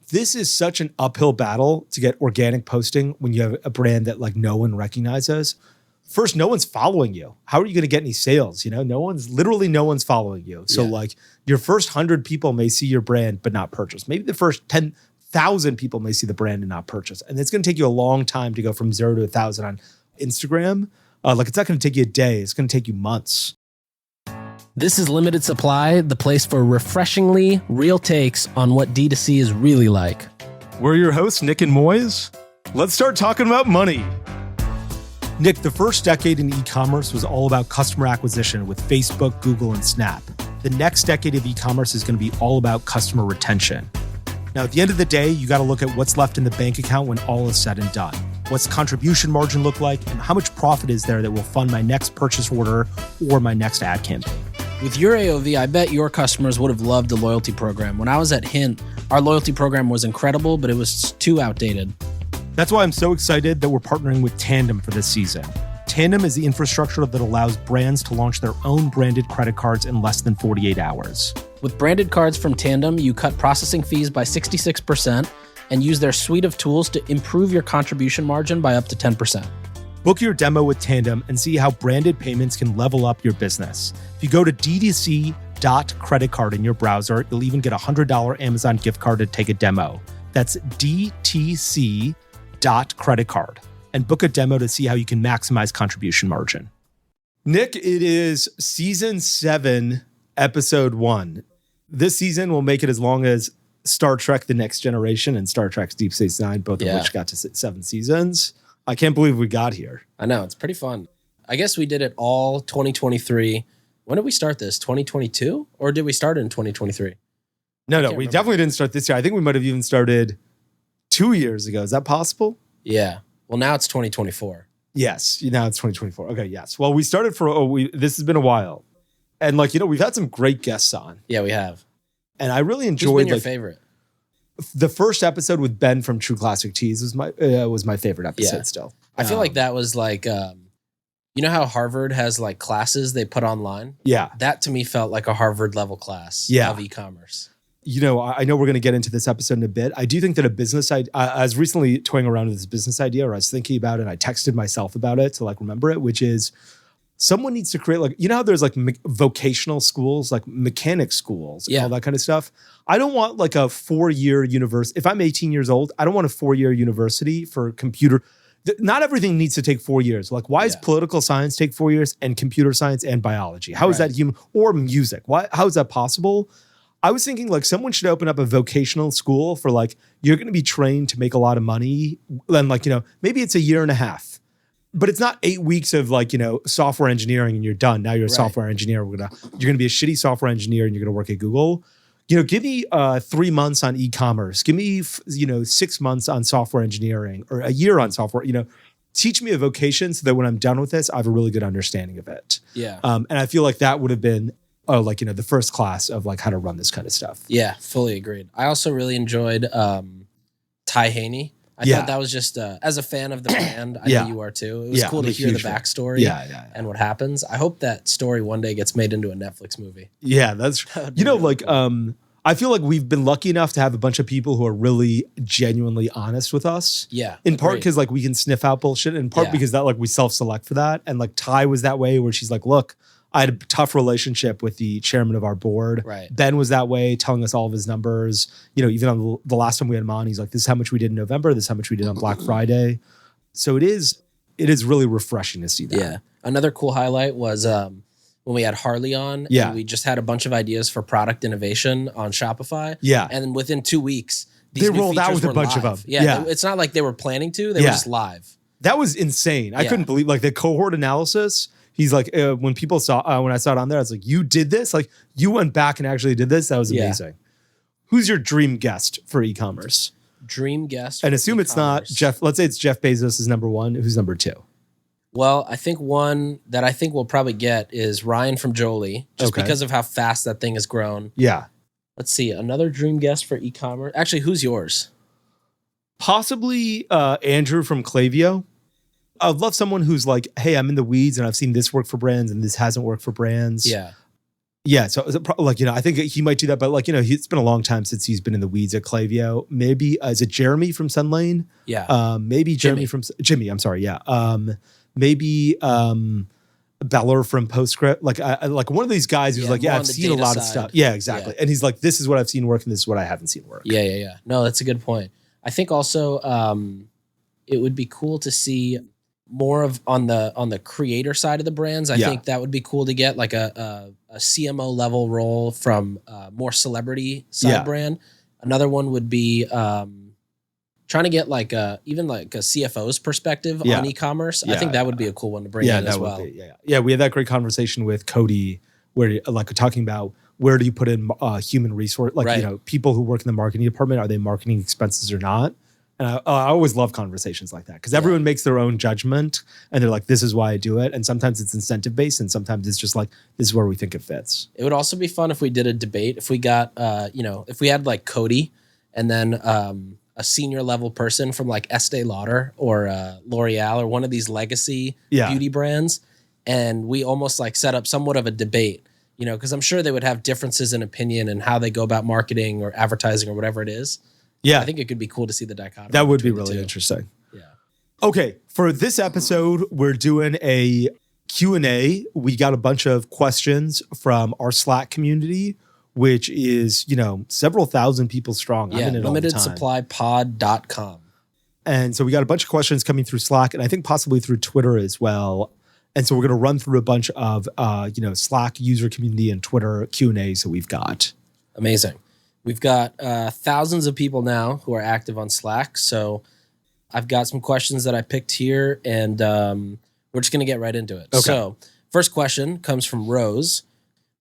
this is such an uphill battle to get organic posting when you have a brand that like no one recognizes. First, no one's following you. How are you going to get any sales? You know, no one's following you. So like your first 100 people may see your brand, but not purchase. Maybe the first 10,000 people may see the brand and not purchase. And it's going to take you a long time to go from 0 to 1,000 on Instagram. Like it's not going to take you a day. It's going to take you months. This is Limited Supply, the place for refreshingly real takes on what D2C is really like. We're your hosts, Nik and Moiz. Let's start talking about money. Nik, the first decade in e-commerce was all about customer acquisition with Facebook, Google, and Snap. The next decade of e-commerce is going to be all about customer retention. Now, at the end of the day, you got to look at what's left in the bank account when all is said and done. What's contribution margin look like, and how much profit is there that will fund my next purchase order or my next ad campaign? With your AOV, I bet your customers would have loved a loyalty program. When I was at Hint, our loyalty program was incredible, but it was too outdated. That's why I'm so excited that we're partnering with Tandem for this season. Tandem is the infrastructure that allows brands to launch their own branded credit cards in less than 48 hours. With branded cards from Tandem, you cut processing fees by 66% and use their suite of tools to improve your contribution margin by up to 10%. Book your demo with Tandem and see how branded payments can level up your business. If you go to ddc.creditcard in your browser, you'll even get a $100 Amazon gift card to take a demo. That's DTC.creditcard. And book a demo to see how you can maximize contribution margin. Nik, it is season 7, episode 1. This season will make it as long as Star Trek The Next Generation and Star Trek Deep Space Nine, both of which got to 7 seasons. I can't believe we got here. I know, it's pretty fun. I guess we did it all 2023. When did we start this? 2022? Or did we start in 2023? No, we definitely didn't start this year. I think we might have even started 2 years ago. Is that possible? Yeah. Well, now it's 2024. Yes, now it's 2024. Okay, yes. Well, we started this has been a while. And like, we've had some great guests on. Yeah, we have. And I really enjoyed. Who's been your favorite? The first episode with Ben from True Classic Teas was my favorite episode still. I feel like that was like, you know how Harvard has like classes they put online? Yeah. That to me felt like a Harvard level class of e-commerce. I know we're going to get into this episode in a bit. I do think that a business idea, I was recently toying around with this business idea, or I was thinking about it, and I texted myself about it to like remember it, which is someone needs to create like, how there's like vocational schools, like mechanic schools, and all that kind of stuff. I don't want like a 4-year university. If I'm 18 years old, I don't want a 4-year university for computer. Not everything needs to take 4 years. Like, why does political science take 4 years and computer science and biology? How is that human? Or music? How is that possible? I was thinking like someone should open up a vocational school for like, you're going to be trained to make a lot of money. Then like, maybe it's a year and a half. But it's not 8 weeks of like, software engineering and you're done. Now you're a software engineer. You're going to be a shitty software engineer and you're going to work at Google. Give me 3 months on e-commerce. Give me, 6 months on software engineering or a year on software. Teach me a vocation so that when I'm done with this, I have a really good understanding of it. Yeah. And I feel like that would have been the first class of like how to run this kind of stuff. Yeah, fully agreed. I also really enjoyed Ty Haney. I thought that was just, as a fan of the brand, I know you are too. It was cool to hear the backstory and what happens. I hope that story one day gets made into a Netflix movie. Yeah, that's, I feel like we've been lucky enough to have a bunch of people who are really genuinely honest with us. Yeah. In part because like we can sniff out bullshit, in part because that like we self-select for that. And like Ty was that way where she's like, look, I had a tough relationship with the chairman of our board. Right. Ben was that way, telling us all of his numbers. Even on the last time we had him on, he's like, this is how much we did in November. This is how much we did on Black Friday. So it is really refreshing to see that. Yeah. Another cool highlight was when we had Harley on. Yeah. And we just had a bunch of ideas for product innovation on Shopify. Yeah. And then within 2 weeks, they rolled out with a bunch of them. Yeah. It's not like they were planning to. They were just live. That was insane. I couldn't believe like the cohort analysis. He's like, when I saw it on there, I was like, you did this? Like, you went back and actually did this? That was amazing. Who's your dream guest for e-commerce? Dream guest? And assume it's not Jeff. Let's say it's Jeff Bezos is number 1. Who's number 2? Well, I think one that I think we'll probably get is Ryan from Jolie, just because of how fast that thing has grown. Yeah. Let's see. Another dream guest for e-commerce. Actually, who's yours? Possibly Andrew from Klaviyo. I'd love someone who's like, hey, I'm in the weeds and I've seen this work for brands and this hasn't worked for brands. Yeah. Yeah, so like, I think he might do that, but like, it's been a long time since he's been in the weeds at Klaviyo. Maybe is it Jeremy from Sunlane? Yeah. Maybe Jeremy from Jimmy. I'm sorry. Yeah. Maybe Beller from Postscript. Like one of these guys who's like, yeah, I've seen a lot of stuff. Yeah, exactly. Yeah. And he's like, this is what I've seen work, and this is what I haven't seen work. Yeah. No, that's a good point. I think also it would be cool to see more of on the creator side of the brands. I think that would be cool to get like a CMO level role from more celebrity side brand. Another one would be trying to get like even like a CFO's perspective on e-commerce. I think that would be a cool one to bring in as well. Yeah, we had that great conversation with Cody where like talking about where do you put in human resource, like people who work in the marketing department, are they marketing expenses or not? And I always love conversations like that because everyone makes their own judgment and they're like, this is why I do it. And sometimes it's incentive based and sometimes it's just like, this is where we think it fits. It would also be fun if we did a debate. If we got, if we had like Cody and then a senior level person from like Estee Lauder or L'Oreal or one of these legacy beauty brands. And we almost like set up somewhat of a debate, because I'm sure they would have differences in opinion and how they go about marketing or advertising or whatever it is. Yeah. I think it could be cool to see the dichotomy. That would be really interesting. Yeah. Okay. For this episode, we're doing a Q&A. We got a bunch of questions from our Slack community, which is, several thousand people strong. Yeah. limitedsupplypod.com. And so we got a bunch of questions coming through Slack and I think possibly through Twitter as well. And so we're going to run through a bunch of, Slack user community and Twitter Q&As that we've got. Amazing. We've got thousands of people now who are active on Slack. So I've got some questions that I picked here, and we're just going to get right into it. Okay. So first question comes from Rose.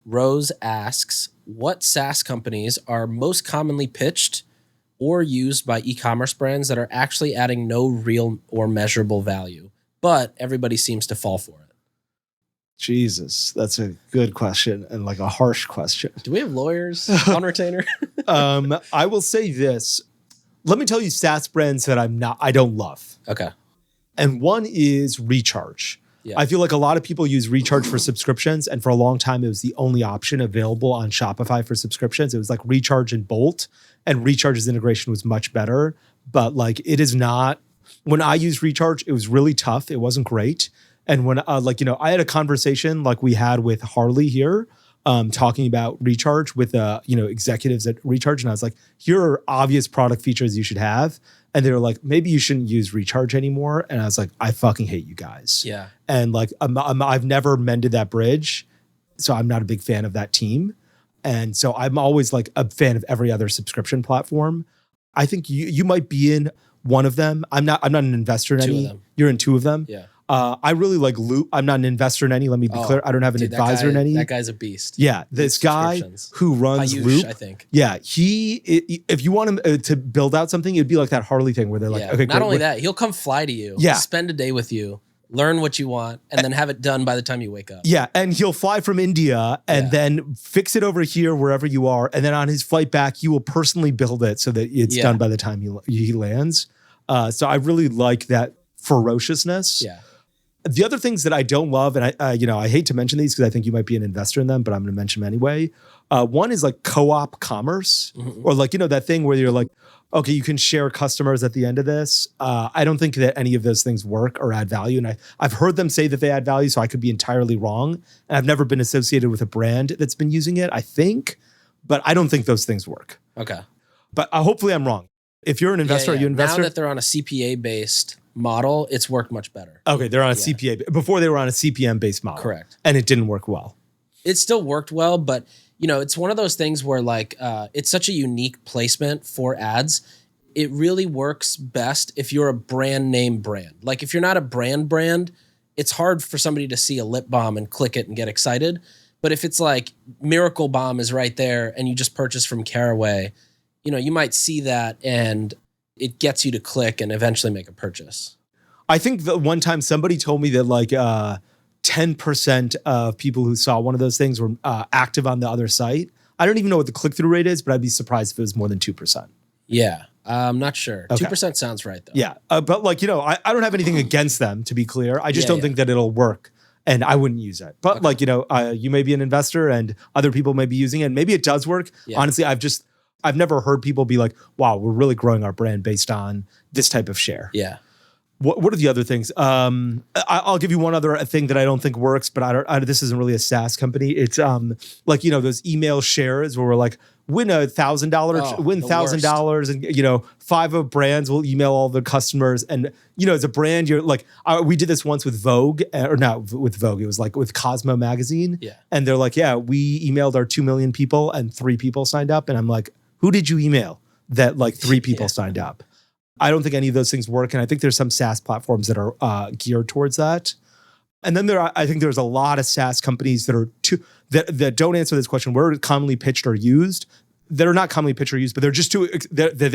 Rose asks, what SaaS companies are most commonly pitched or used by e-commerce brands that are actually adding no real or measurable value, but everybody seems to fall for it? Jesus, that's a good question and like a harsh question. Do we have lawyers on retainer? I will say this. Let me tell you SaaS brands that I don't love. Okay. And one is Recharge. Yeah. I feel like a lot of people use Recharge for subscriptions, and for a long time it was the only option available on Shopify for subscriptions. It was like Recharge and Bolt, and Recharge's integration was much better, but like it is not. When I used Recharge, it was really tough. It wasn't great. And when, I had a conversation like we had with Harley here, talking about Recharge with, executives at Recharge. And I was like, here are obvious product features you should have. And they were like, maybe you shouldn't use Recharge anymore. And I was like, I fucking hate you guys. Yeah. And like, I've never mended that bridge. So I'm not a big fan of that team. And so I'm always like a fan of every other subscription platform. I think you might be in one of them. I'm not an investor in any. You're in two of them. Yeah. I really like Loop. I'm not an investor in any. Let me be clear. I don't have an advisor in any. That guy's a beast. Yeah. This guy who runs Loop. I think. Yeah. If you want him to build out something, it'd be like that Harley thing where they're like, okay, not only that, he'll come fly to you. Yeah. Spend a day with you, learn what you want, and then have it done by the time you wake up. Yeah. And he'll fly from India and then fix it over here, wherever you are. And then on his flight back, you will personally build it so that it's done by the time he lands. So I really like that ferociousness. Yeah. The other things that I don't love, and I hate to mention these because I think you might be an investor in them, but I'm going to mention them anyway. One is like co-op commerce, or like, that thing where you're like, okay, you can share customers at the end of this. I don't think that any of those things work or add value. And I've heard them say that they add value, so I could be entirely wrong. And I've never been associated with a brand that's been using it, I think, but I don't think those things work. Okay. But hopefully I'm wrong. If you're an investor, are you an investor? Now that they're on a CPA-based model, it's worked much better. Okay, they're on a CPA. Before they were on a CPM-based model. Correct. And it didn't work well. It still worked well, but it's one of those things where like it's such a unique placement for ads. It really works best if you're a brand name brand. Like if you're not a brand, it's hard for somebody to see a lip balm and click it and get excited. But if it's like Miracle Balm is right there and you just purchase from Caraway, you might see that and it gets you to click and eventually make a purchase. I think that one time somebody told me that like 10% of people who saw one of those things were active on the other site. I don't even know what the click-through rate is, but I'd be surprised if it was more than 2%. Yeah, I'm not sure. Okay. 2% sounds right though. Yeah, but like, I don't have anything against them, to be clear. I just don't think that it'll work and I wouldn't use it. But like, you may be an investor and other people may be using it. And maybe it does work. Yeah. Honestly, I've never heard people be like, wow, we're really growing our brand based on this type of share. Yeah. What are the other things? I'll give you one other thing that I don't think works, but this isn't really a SaaS company. It's like, those email shares where we're like, win $1,000, win $1,000, and 5 of brands will email all the customers. And as a brand, you're like, we did this once with Vogue, or not with Vogue. It was like with Cosmo magazine. Yeah. And they're like, yeah, we emailed our 2 million people and 3 people signed up. And I'm like, who did you email that like 3 people signed up? I don't think any of those things work. And I think there's some SaaS platforms that are geared towards that. And then I think there's a lot of SaaS companies that are that don't answer this question. Where commonly pitched or used, that are not commonly pitched or used, but they're just too.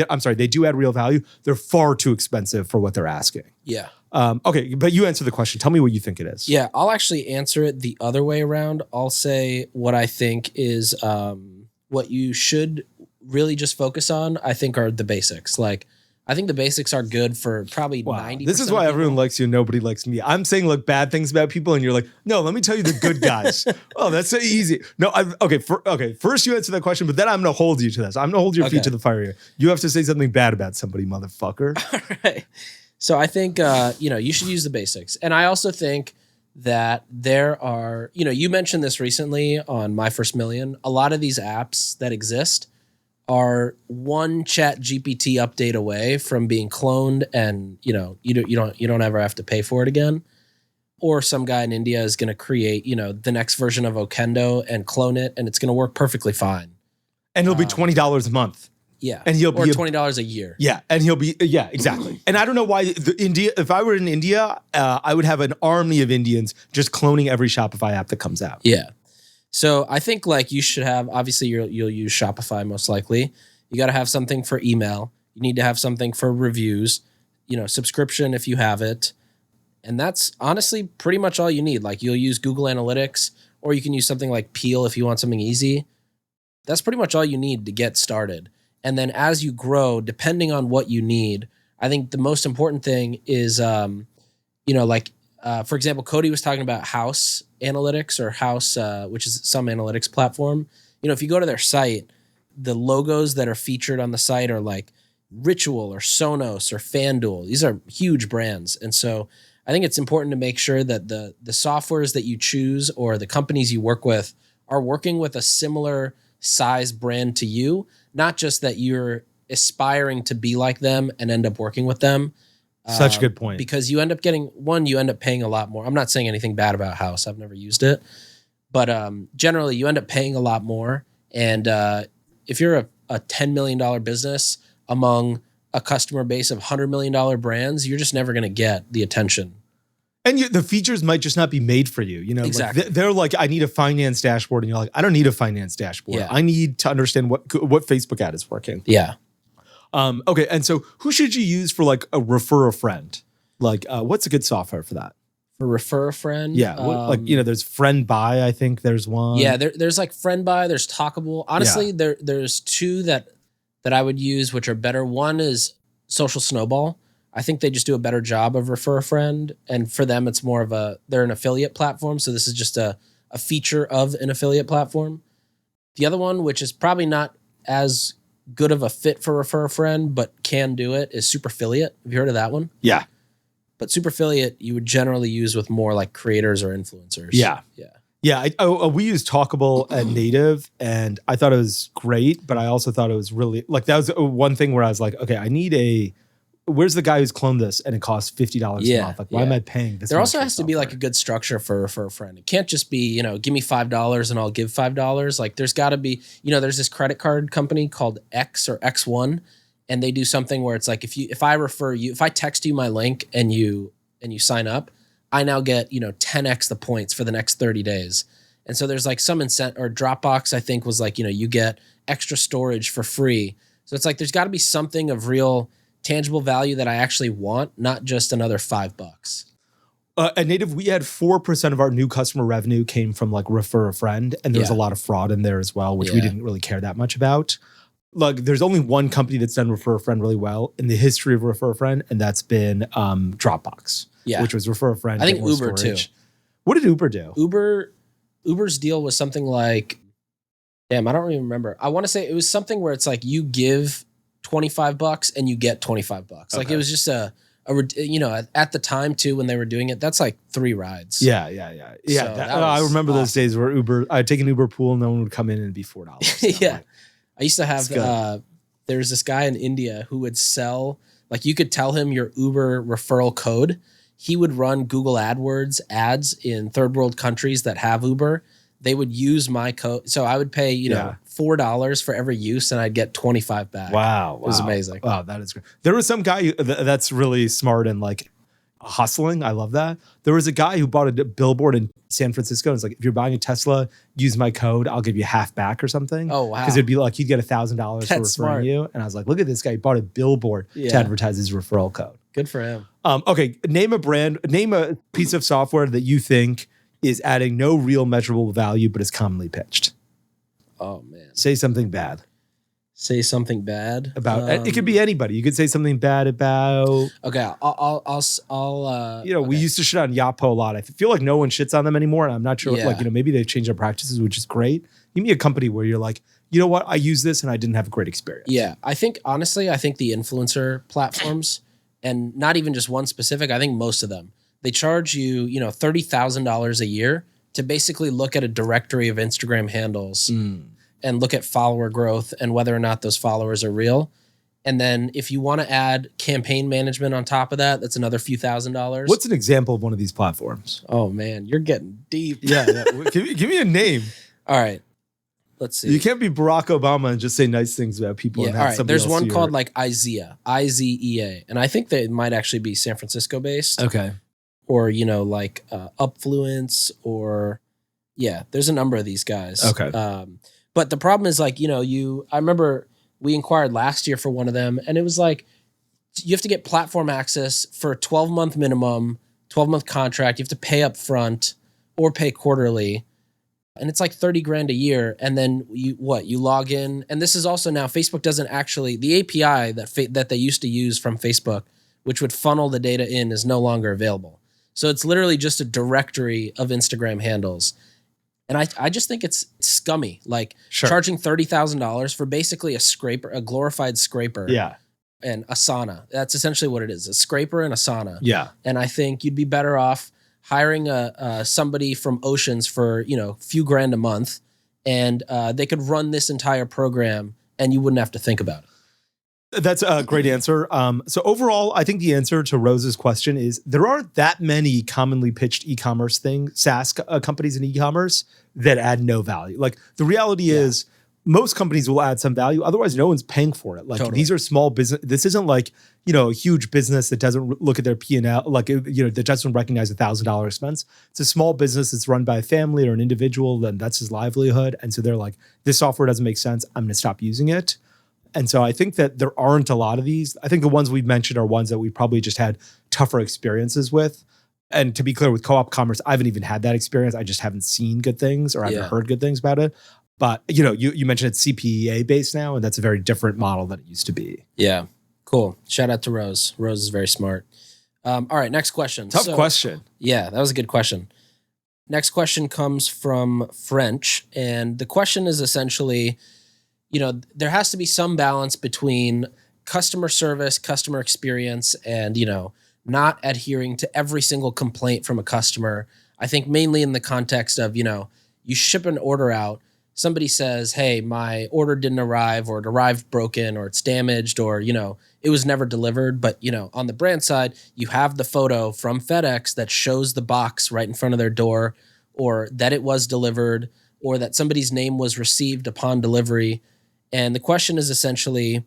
I'm sorry, they do add real value. They're far too expensive for what they're asking. Yeah. Okay, but you answer the question. Tell me what you think it is. Yeah, I'll actually answer it the other way around. I'll say what I think is what you should really just focus on. I think are the basics. Like, I think the basics are good for probably 90%. This is why everyone likes you and nobody likes me. I'm saying like bad things about people and you're like, no, let me tell you the good guys. Oh, that's so easy. No, first you answer that question, but then I'm going to hold you to this. I'm going to hold your feet to the fire here. You have to say something bad about somebody, motherfucker. All right. So I think, you should use the basics. And I also think that there are, you mentioned this recently on My First Million. A lot of these apps that exist are one Chat GPT update away from being cloned, and you don't ever have to pay for it again. Or some guy in India is going to create the next version of Okendo and clone it, and it's going to work perfectly fine. And it'll be $20 a month. Yeah, and he'll be $20 a year. Yeah, and he'll be exactly. And I don't know why India. If I were in India, I would have an army of Indians just cloning every Shopify app that comes out. Yeah. So I think like you should have, obviously you'll use Shopify most likely. You got to have something for email. You need to have something for reviews, subscription if you have it. And that's honestly pretty much all you need. Like you'll use Google Analytics, or you can use something like Peel if you want something easy. That's pretty much all you need to get started. And then as you grow, depending on what you need, I think the most important thing is, for example, Cody was talking about House Analytics or House, which is some analytics platform. If you go to their site, the logos that are featured on the site are like Ritual or Sonos or FanDuel. These are huge brands. And so I think it's important to make sure that the softwares that you choose or the companies you work with are working with a similar size brand to you, not just that you're aspiring to be like them and end up working with them. Such a good point. Because you end up paying a lot more. I'm not saying anything bad about House. I've never used it. But generally, you end up paying a lot more. And if you're a $10 million business among a customer base of $100 million brands, you're just never going to get the attention. And the features might just not be made for you. Exactly. Like they're like, I need a finance dashboard. And you're like, I don't need a finance dashboard. Yeah. I need to understand what Facebook ad is working. Yeah. Okay, and so who should you use for like a refer a friend? Like, what's a good software for that? For refer a friend? Yeah, there's Friend Buy. I think there's one. Yeah, there's like Friend Buy. There's Talkable. Honestly, there's 2 that I would use, which are better. One is Social Snowball. I think they just do a better job of refer a friend, and for them, it's more of they're an affiliate platform. So this is just a feature of an affiliate platform. The other one, which is probably not as good of a fit for refer a friend, but can do it, is Superfiliate. Have you heard of that one? Yeah. But Superfiliate you would generally use with more like creators or influencers. Yeah. We used Talkable and Native, and I thought it was great, but I also thought it was really like that was one thing where I was like, okay, where's the guy who's cloned this and it costs $50 a month? Like, why am I paying this? There also has to be like a good structure for a friend. It can't just be, give me $5 and I'll give $5. Like there's got to be, there's this credit card company called X or X1, and they do something where it's like if I text you my link and you sign up, I now get 10x the points for the next 30 days. And so there's like some incentive, or Dropbox I think was like you get extra storage for free. So it's like there's got to be something of real tangible value that I actually want, not just another $5. At Native, we had 4% of our new customer revenue came from like refer a friend, and there was a lot of fraud in there as well, which we didn't really care that much about. Like, there's only one company that's done refer a friend really well in the history of refer a friend, and that's been Dropbox, which was refer a friend. I think Uber storage. Too. What did Uber do? Uber's deal was something like, damn, I don't even remember. I want to say it was something where it's like you give $25 and you get $25. Okay. Like it was just a at the time too, when they were doing it, that's like 3 rides. Yeah. So I remember those days where I'd take an Uber pool and no one would come in and it'd be $4. Yeah. I used to have, there's this guy in India who would sell, like you could tell him your Uber referral code. He would run Google AdWords ads in third world countries that have Uber. They would use my code. So I would pay, $4 for every use and I'd get 25 back. Wow. It was amazing. Wow, that is great. There was some guy that's really smart and like hustling. I love that. There was a guy who bought a billboard in San Francisco. It's like, if you're buying a Tesla, use my code. I'll give you half back or something. Oh, wow. Because it'd be like, you'd get $1,000 for referring smart. you. And I was like, look at this guy. He bought a billboard to advertise his referral code. Good for him. Okay. Name a piece of software that you think is adding no real measurable value, but is commonly pitched. Oh, man. Say something bad. Say something bad about it. Could be anybody. You could say something bad about. Okay, I'll we used to shit on Yapo a lot. I feel like no one shits on them anymore, and I'm not sure. Maybe they've changed their practices, which is great. Give me a company where you're like, you know what, I use this and I didn't have a great experience. Yeah, I think the influencer platforms, and not even just one specific. I think most of them, they charge you, $30,000 a year to basically look at a directory of Instagram handles. And look at follower growth and whether or not those followers are real. And then if you want to add campaign management on top of that, that's another few $1,000s. What's an example of one of these platforms? Oh, man, you're getting deep. Yeah. Give me a name. All right. Let's see. You can't be Barack Obama and just say nice things about people. Yeah, all right. There's one called like IZEA, IZEA. And I think they might actually be San Francisco based. Okay. Or, like Upfluence or, there's a number of these guys. Okay. But the problem is like, I remember we inquired last year for one of them and it was like, you have to get platform access for a 12-month minimum, 12-month contract. You have to pay up front or pay quarterly. And it's like 30 grand a year. And then you log in. And this is also now Facebook doesn't actually, the API that they used to use from Facebook, which would funnel the data in, is no longer available. So it's literally just a directory of Instagram handles. And I just think it's scummy, like charging $30,000 for basically a glorified scraper. Yeah. And Asana. That's essentially what it is, a scraper and Asana. Yeah. And I think you'd be better off hiring somebody from Oceans for, few grand a month, and they could run this entire program and you wouldn't have to think about it. That's a great answer. So overall, I think the answer to Rose's question is there aren't that many commonly pitched e-commerce SaaS companies in e-commerce that add no value. Like the reality is most companies will add some value. Otherwise, no one's paying for it. Like these are small business. This isn't like, a huge business that doesn't look at their P&L, like, that doesn't recognize $1,000 expense. It's a small business that's run by a family or an individual, and that's his livelihood. And so they're like, this software doesn't make sense. I'm going to stop using it. And so I think that there aren't a lot of these. I think the ones we've mentioned are ones that we probably just had tougher experiences with. And to be clear, with co-op commerce, I haven't even had that experience. I just haven't seen good things or I haven't heard good things about it. But, you mentioned it's CPEA based now, and that's a very different model than it used to be. Yeah. Cool. Shout out to Rose. Rose is very smart. All right, next question. Tough question. Yeah, that was a good question. Next question comes from French. And the question is essentially, there has to be some balance between customer service, customer experience, and, not adhering to every single complaint from a customer. I think mainly in the context of, you ship an order out, somebody says, hey, my order didn't arrive, or it arrived broken, or it's damaged, or, it was never delivered. But, on the brand side, you have the photo from FedEx that shows the box right in front of their door, or that it was delivered, or that somebody's name was received upon delivery. And the question is essentially,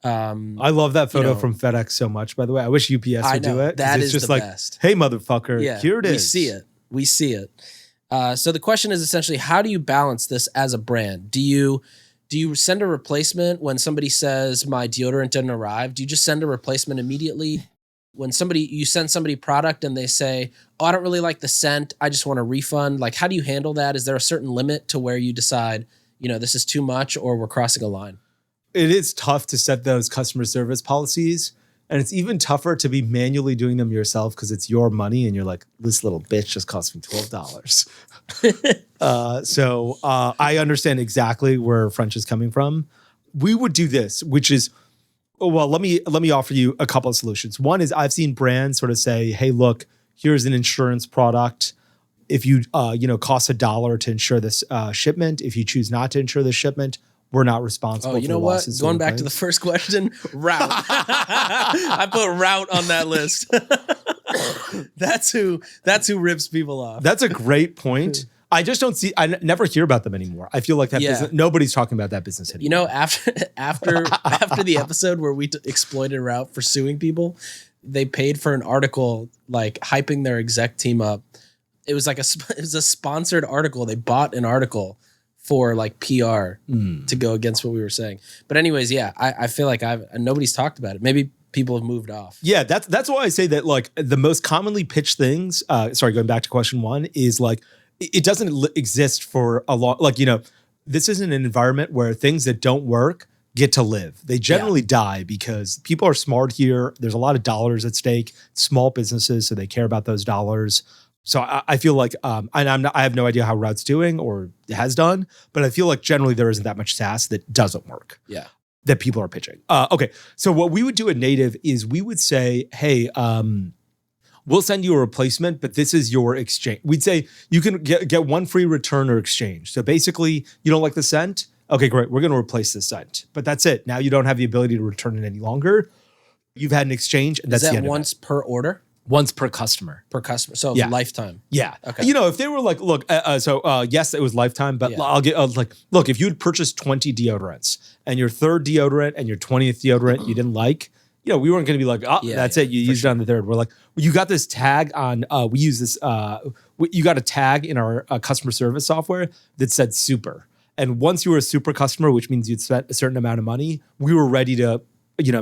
I love that photo from FedEx so much, by the way. I wish UPS would do it. That it's is just the like, best. Hey, motherfucker, here it is. We see it. So the question is essentially, how do you balance this as a brand? Do you send a replacement when somebody says my deodorant didn't arrive? Do you just send a replacement immediately? When you send somebody product and they say, oh, I don't really like the scent, I just want a refund. Like, how do you handle that? Is there a certain limit to where you decide, this is too much or we're crossing a line? It is tough to set those customer service policies. And it's even tougher to be manually doing them yourself because it's your money and you're like, this little bitch just cost me $12. So I understand exactly where French is coming from. We would do this, which is, well, let me offer you a couple of solutions. One is I've seen brands sort of say, hey, look, here's an insurance product. If you, cost $1 to insure this shipment, if you choose not to insure this shipment, we're not responsible. Oh, you know what? Going back to the first question, route. I put route on that list. That's who rips people off. That's a great point. I just don't see. I never hear about them anymore. I feel like that business. Nobody's talking about that business anymore. You know, after the episode where we exploited route for suing people, they paid for an article like hyping their exec team up. It was like it was a sponsored article. They bought an article for like PR to go against what we were saying. But anyways, yeah, I feel like nobody's talked about it. Maybe people have moved off. Yeah, that's why I say that like the most commonly pitched things, going back to question one, is like it doesn't exist for a long, like, this isn't an environment where things that don't work get to live. They generally die because people are smart here. There's a lot of dollars at stake, small businesses, so they care about those dollars. So I feel like, and I have no idea how Route's doing or has done, but I feel like generally there isn't that much SaaS that doesn't work. Yeah. That people are pitching. Okay. So what we would do at Native is we would say, hey, we'll send you a replacement, but this is your exchange. We'd say you can get one free return or exchange. So basically, you don't like the scent? Okay, great. We're going to replace this scent. But that's it. Now you don't have the ability to return it any longer. You've had an exchange, and that's the end once of it. Per order? Once per customer. Per customer. So lifetime. Yeah. Okay. If they were like, look, yes, it was lifetime, but I'll get look, if you had purchased 20 deodorants and your third deodorant and your 20th deodorant you didn't like, we weren't going to be like, that's it. You used it on the third. We're like, you got this tag on, we use this, you got a tag in our customer service software that said super. And once you were a super customer, which means you'd spent a certain amount of money, we were ready to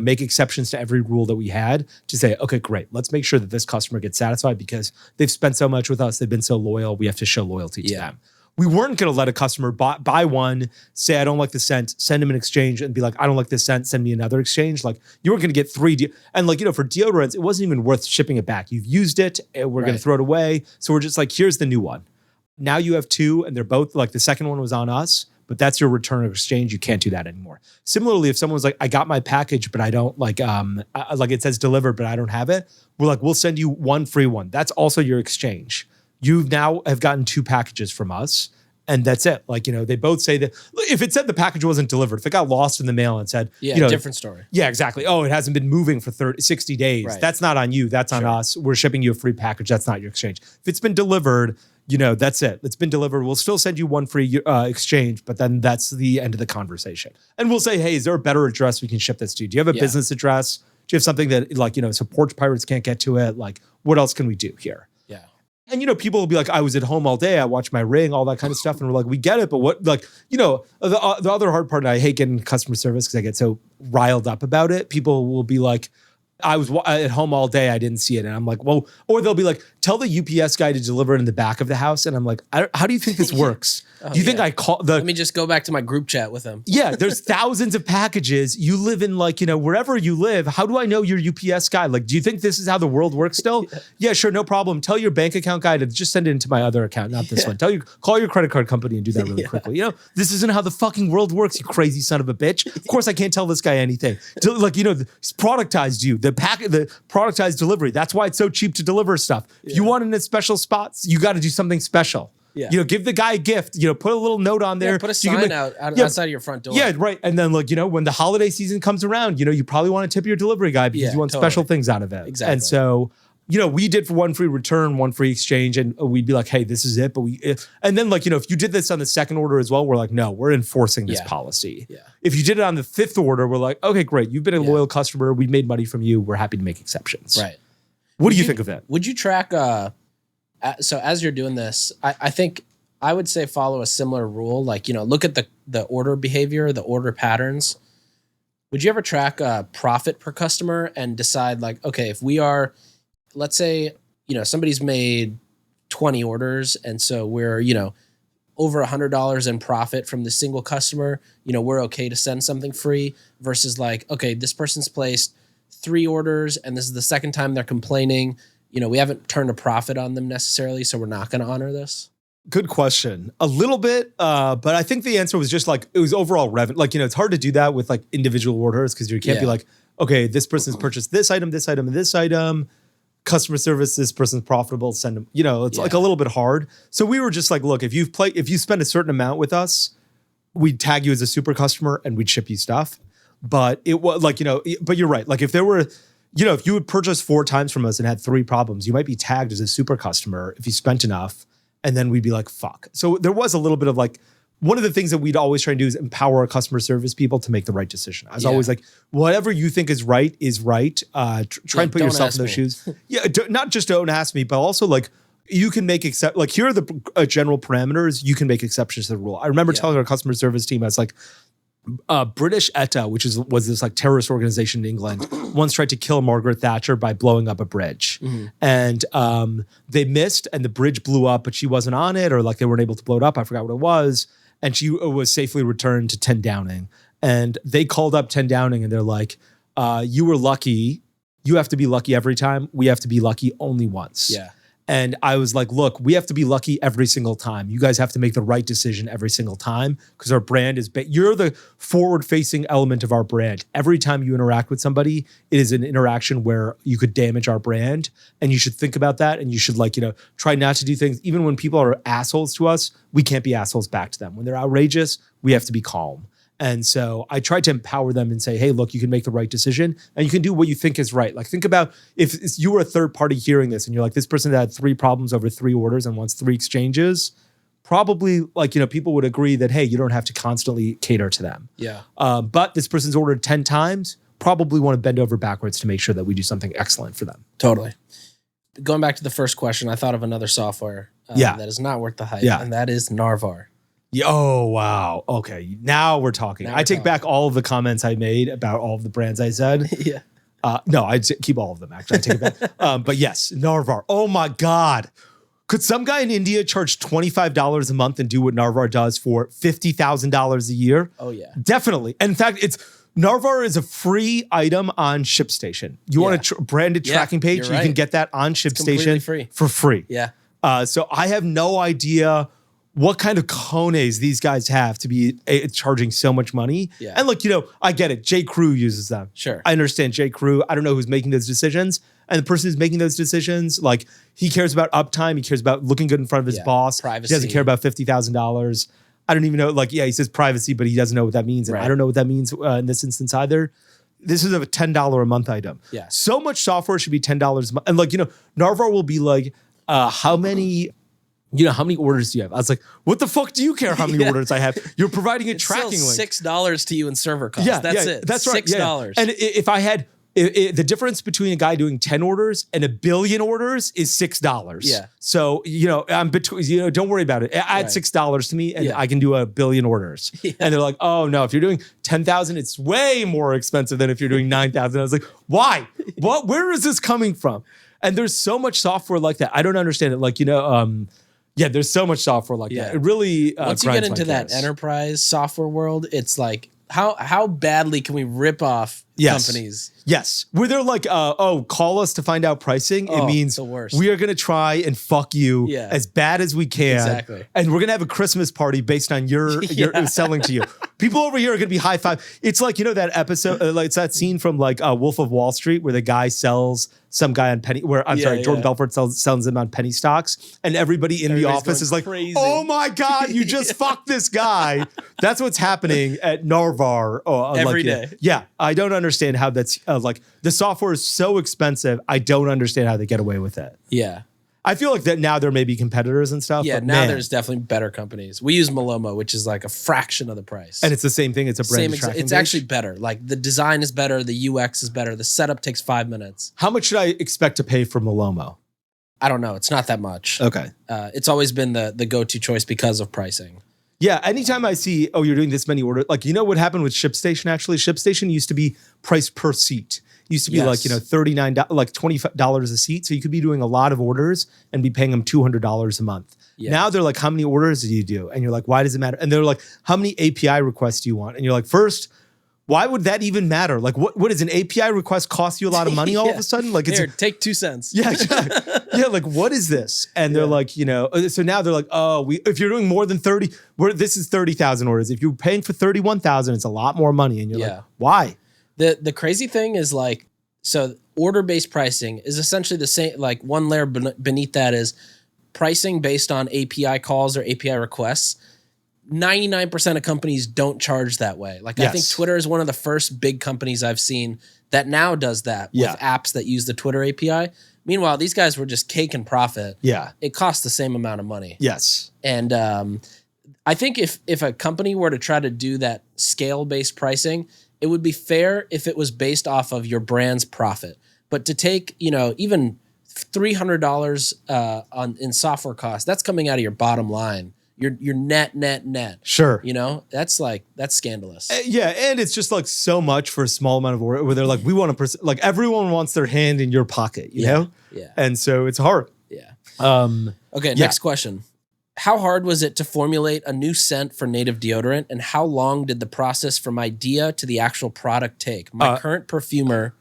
make exceptions to every rule that we had to say, okay, great. Let's make sure that this customer gets satisfied because they've spent so much with us. They've been so loyal. We have to show loyalty to them. We weren't going to let a customer buy one, say, I don't like the scent, send them an exchange and be like, I don't like this scent, send me another exchange. Like you weren't going to get three. And for deodorants, it wasn't even worth shipping it back. You've used it. We're going to throw it away. So we're just like, here's the new one. Now you have two and they're both like the second one was on us. But that's your return or exchange. You can't do that anymore. Similarly, if someone's like, I got my package, but I don't like it says delivered, but I don't have it. We're like, we'll send you one free one. That's also your exchange. You now have gotten two packages from us. And that's it. Like, they both say that if it said the package wasn't delivered, if it got lost in the mail and said, different story. Yeah, exactly. Oh, it hasn't been moving for 60 days. Right. That's not on you. That's on us. We're shipping you a free package. That's not your exchange. If it's been delivered, that's it. It's been delivered. We'll still send you one free exchange, but then that's the end of the conversation. And we'll say, hey, is there a better address we can ship this to? Do you have a business address? Do you have something that so porch pirates can't get to it? Like, what else can we do here? Yeah. And, people will be like, I was at home all day. I watched my Ring, all that kind of stuff. And we're like, we get it. But what, the other hard part, and I hate getting customer service because I get so riled up about it. People will be like, I was at home all day. I didn't see it. And I'm like, well, or they'll be like, tell the UPS guy to deliver it in the back of the house. And I'm like, how do you think this works? Do you think I call Let me just go back to my group chat with him. Yeah, there's thousands of packages. You live in wherever you live. How do I know you're UPS guy? Like, do you think this is how the world works still? Yeah, sure, no problem. Tell your bank account guy to just send it into my other account, not this one. Call your credit card company and do that really quickly. This isn't how the fucking world works, you crazy son of a bitch. Of course I can't tell this guy anything. Productized you. The productized delivery. That's why it's so cheap to deliver stuff. If you want it in special spots, you got to do something special. Yeah. Give the guy a gift, put a little note on there. Put a sign outside of your front door. Yeah, right. And then when the holiday season comes around, you probably want to tip your delivery guy because you want special things out of it. Exactly. And so, we did for one free return, one free exchange, and we'd be like, hey, this is it. But and then if you did this on the second order as well, we're like, no, we're enforcing this policy. Yeah. If you did it on the fifth order, we're like, okay, great. You've been a loyal customer. We made money from you. We're happy to make exceptions. Right. What do you think of that? Would you track, so as you're doing this, I think I would say follow a similar rule. Look at the order behavior, the order patterns. Would you ever track profit per customer and decide okay, if we are, let's say, somebody's made 20 orders and so we're, over $100 in profit from the single customer, we're okay to send something free versus okay, this person's placed 3 orders and this is the second time they're complaining, we haven't turned a profit on them necessarily, so we're not going to honor this? Good question. A little bit, but I think the answer was just like, it was overall revenue. Like, it's hard to do that with like individual orders because you can't be like, okay, this person's purchased this item, and this item. Customer service, this person's profitable, send them, it's like a little bit hard. So we were just like, look, if you spend a certain amount with us, we'd tag you as a super customer and we'd ship you stuff. But it was like, but you're right. Like if there were, if you would purchase 4 times from us and had 3 problems, you might be tagged as a super customer if you spent enough. And then we'd be like, fuck. So there was a little bit of like, one of the things that we'd always try and do is empower our customer service people to make the right decision. I was always like, whatever you think is right is right. Try and put yourself in those shoes. Yeah, not just don't ask me, but also like you can make like here are the general parameters. You can make exceptions to the rule. I remember telling our customer service team, I was like, British ETA, which was this like terrorist organization in England, once tried to kill Margaret Thatcher by blowing up a bridge. And they missed and the bridge blew up, but she wasn't on it, or like they weren't able to blow it up. I forgot what it was. And she was safely returned to 10 Downing. And they called up 10 Downing and they're like, you were lucky. You have to be lucky every time. We have to be lucky only once. Yeah. And I was like, look, we have to be lucky every single time. You guys have to make the right decision every single time because our brand is, you're the forward-facing element of our brand. Every time you interact with somebody, it is an interaction where you could damage our brand. And you should think about that. And you should try not to do things. Even when people are assholes to us, we can't be assholes back to them. When they're outrageous, we have to be calm. And so I tried to empower them and say, hey, look, you can make the right decision and you can do what you think is right. Like think about if you were a third party hearing this and you're like, this person had 3 problems over 3 orders and wants 3 exchanges, probably people would agree that, hey, you don't have to constantly cater to them. Yeah. But this person's ordered 10 times, probably want to bend over backwards to make sure that we do something excellent for them. Totally. Going back to the first question, I thought of another software that is not worth the hype, and that is Narvar. Yeah, oh, wow. Okay, now we're talking. I take back all of the comments I made about all of the brands I said. No, I keep all of them, actually. I take it back. But yes, Narvar. Oh, my God. Could some guy in India charge $25 a month and do what Narvar does for $50,000 a year? Oh, yeah. Definitely. And in fact, Narvar is a free item on ShipStation. You want a branded tracking page? You can get that on ShipStation for free. Yeah. So I have no idea what kind of cojones these guys have to be charging so much money. Yeah. And look, I get it. J. Crew uses them. Sure. I understand J. Crew. I don't know who's making those decisions. And the person who's making those decisions, like he cares about uptime. He cares about looking good in front of his boss. Privacy. He doesn't care about $50,000. I don't even know. He says privacy, but he doesn't know what that means. And I don't know what that means in this instance either. This is a $10 a month item. Yeah. So much software should be $10 a month. And Narvar will be like, how many orders do you have? I was like, what the fuck do you care how many orders I have? You're providing a tracking link. $6 to you in server costs. That's it. That's right. $6. And if I had, the difference between a guy doing 10 orders and a billion orders is $6. Yeah. So, I'm between, don't worry about it. Add $6 to me and I can do a billion orders. Yeah. And they're like, oh no, if you're doing 10,000, it's way more expensive than if you're doing 9,000. I was like, why? Where is this coming from? And there's so much software like that. I don't understand it. There's so much software like that. It really once you get into that enterprise software world, it's like how badly can we rip off companies? Yes. Where they're like, call us to find out pricing. It means the worst. We are going to try and fuck you as bad as we can. Exactly. And we're going to have a Christmas party based on your selling to you. People over here are going to be high five. It's like, that episode, it's that scene from Wolf of Wall Street where the guy sells some guy on penny, Jordan Belfort sells him on penny stocks. And everybody in the office is like, crazy. Oh my God, you just fucked this guy. That's what's happening at Narvar. Every day. Yeah. I don't understand how that's the software is so expensive. I don't understand how they get away with it. Yeah. I feel like that now there may be competitors and stuff. Yeah, but now there's definitely better companies. We use Malomo, which is like a fraction of the price. And it's the same thing. It's a brand tracking It's actually better. Like the design is better. The UX is better. The setup takes 5 minutes. How much should I expect to pay for Malomo? I don't know. It's not that much. Okay. It's always been the go-to choice because of pricing. Yeah, anytime I see, you're doing this many orders, what happened with ShipStation actually? ShipStation used to be priced per seat. It used to be $39, $20 a seat. So you could be doing a lot of orders and be paying them $200 a month. Yeah. Now they're like, how many orders do you do? And you're like, why does it matter? And they're like, how many API requests do you want? And you're like, first, Why would that even matter? Like, what does an API request cost you a lot of money all of a sudden? Like, Here, take 2 cents. Yeah, yeah. Like, what is this? And they're like, so now they're like, oh, if you're doing more than 30, this is 30,000 orders. If you're paying for 31,000, it's a lot more money. And you're like, why? The crazy thing is like, so order-based pricing is essentially the same. Like one layer beneath that is pricing based on API calls or API requests. 99% of companies don't charge that way. Like I think Twitter is one of the first big companies I've seen that now does that with apps that use the Twitter API. Meanwhile, these guys were just cake and profit. Yeah. It costs the same amount of money. Yes. And I think if a company were to try to do that scale-based pricing, it would be fair if it was based off of your brand's profit. But to take, even $300 in software costs, that's coming out of your bottom line. Your net. Sure. That's scandalous. Yeah, and it's just like so much for a small amount of work where they're like, we want to, like everyone wants their hand in your pocket, you know? Yeah. And so it's hard. Yeah. Okay, next question. How hard was it to formulate a new scent for native deodorant, and how long did the process from idea to the actual product take? My current perfumer...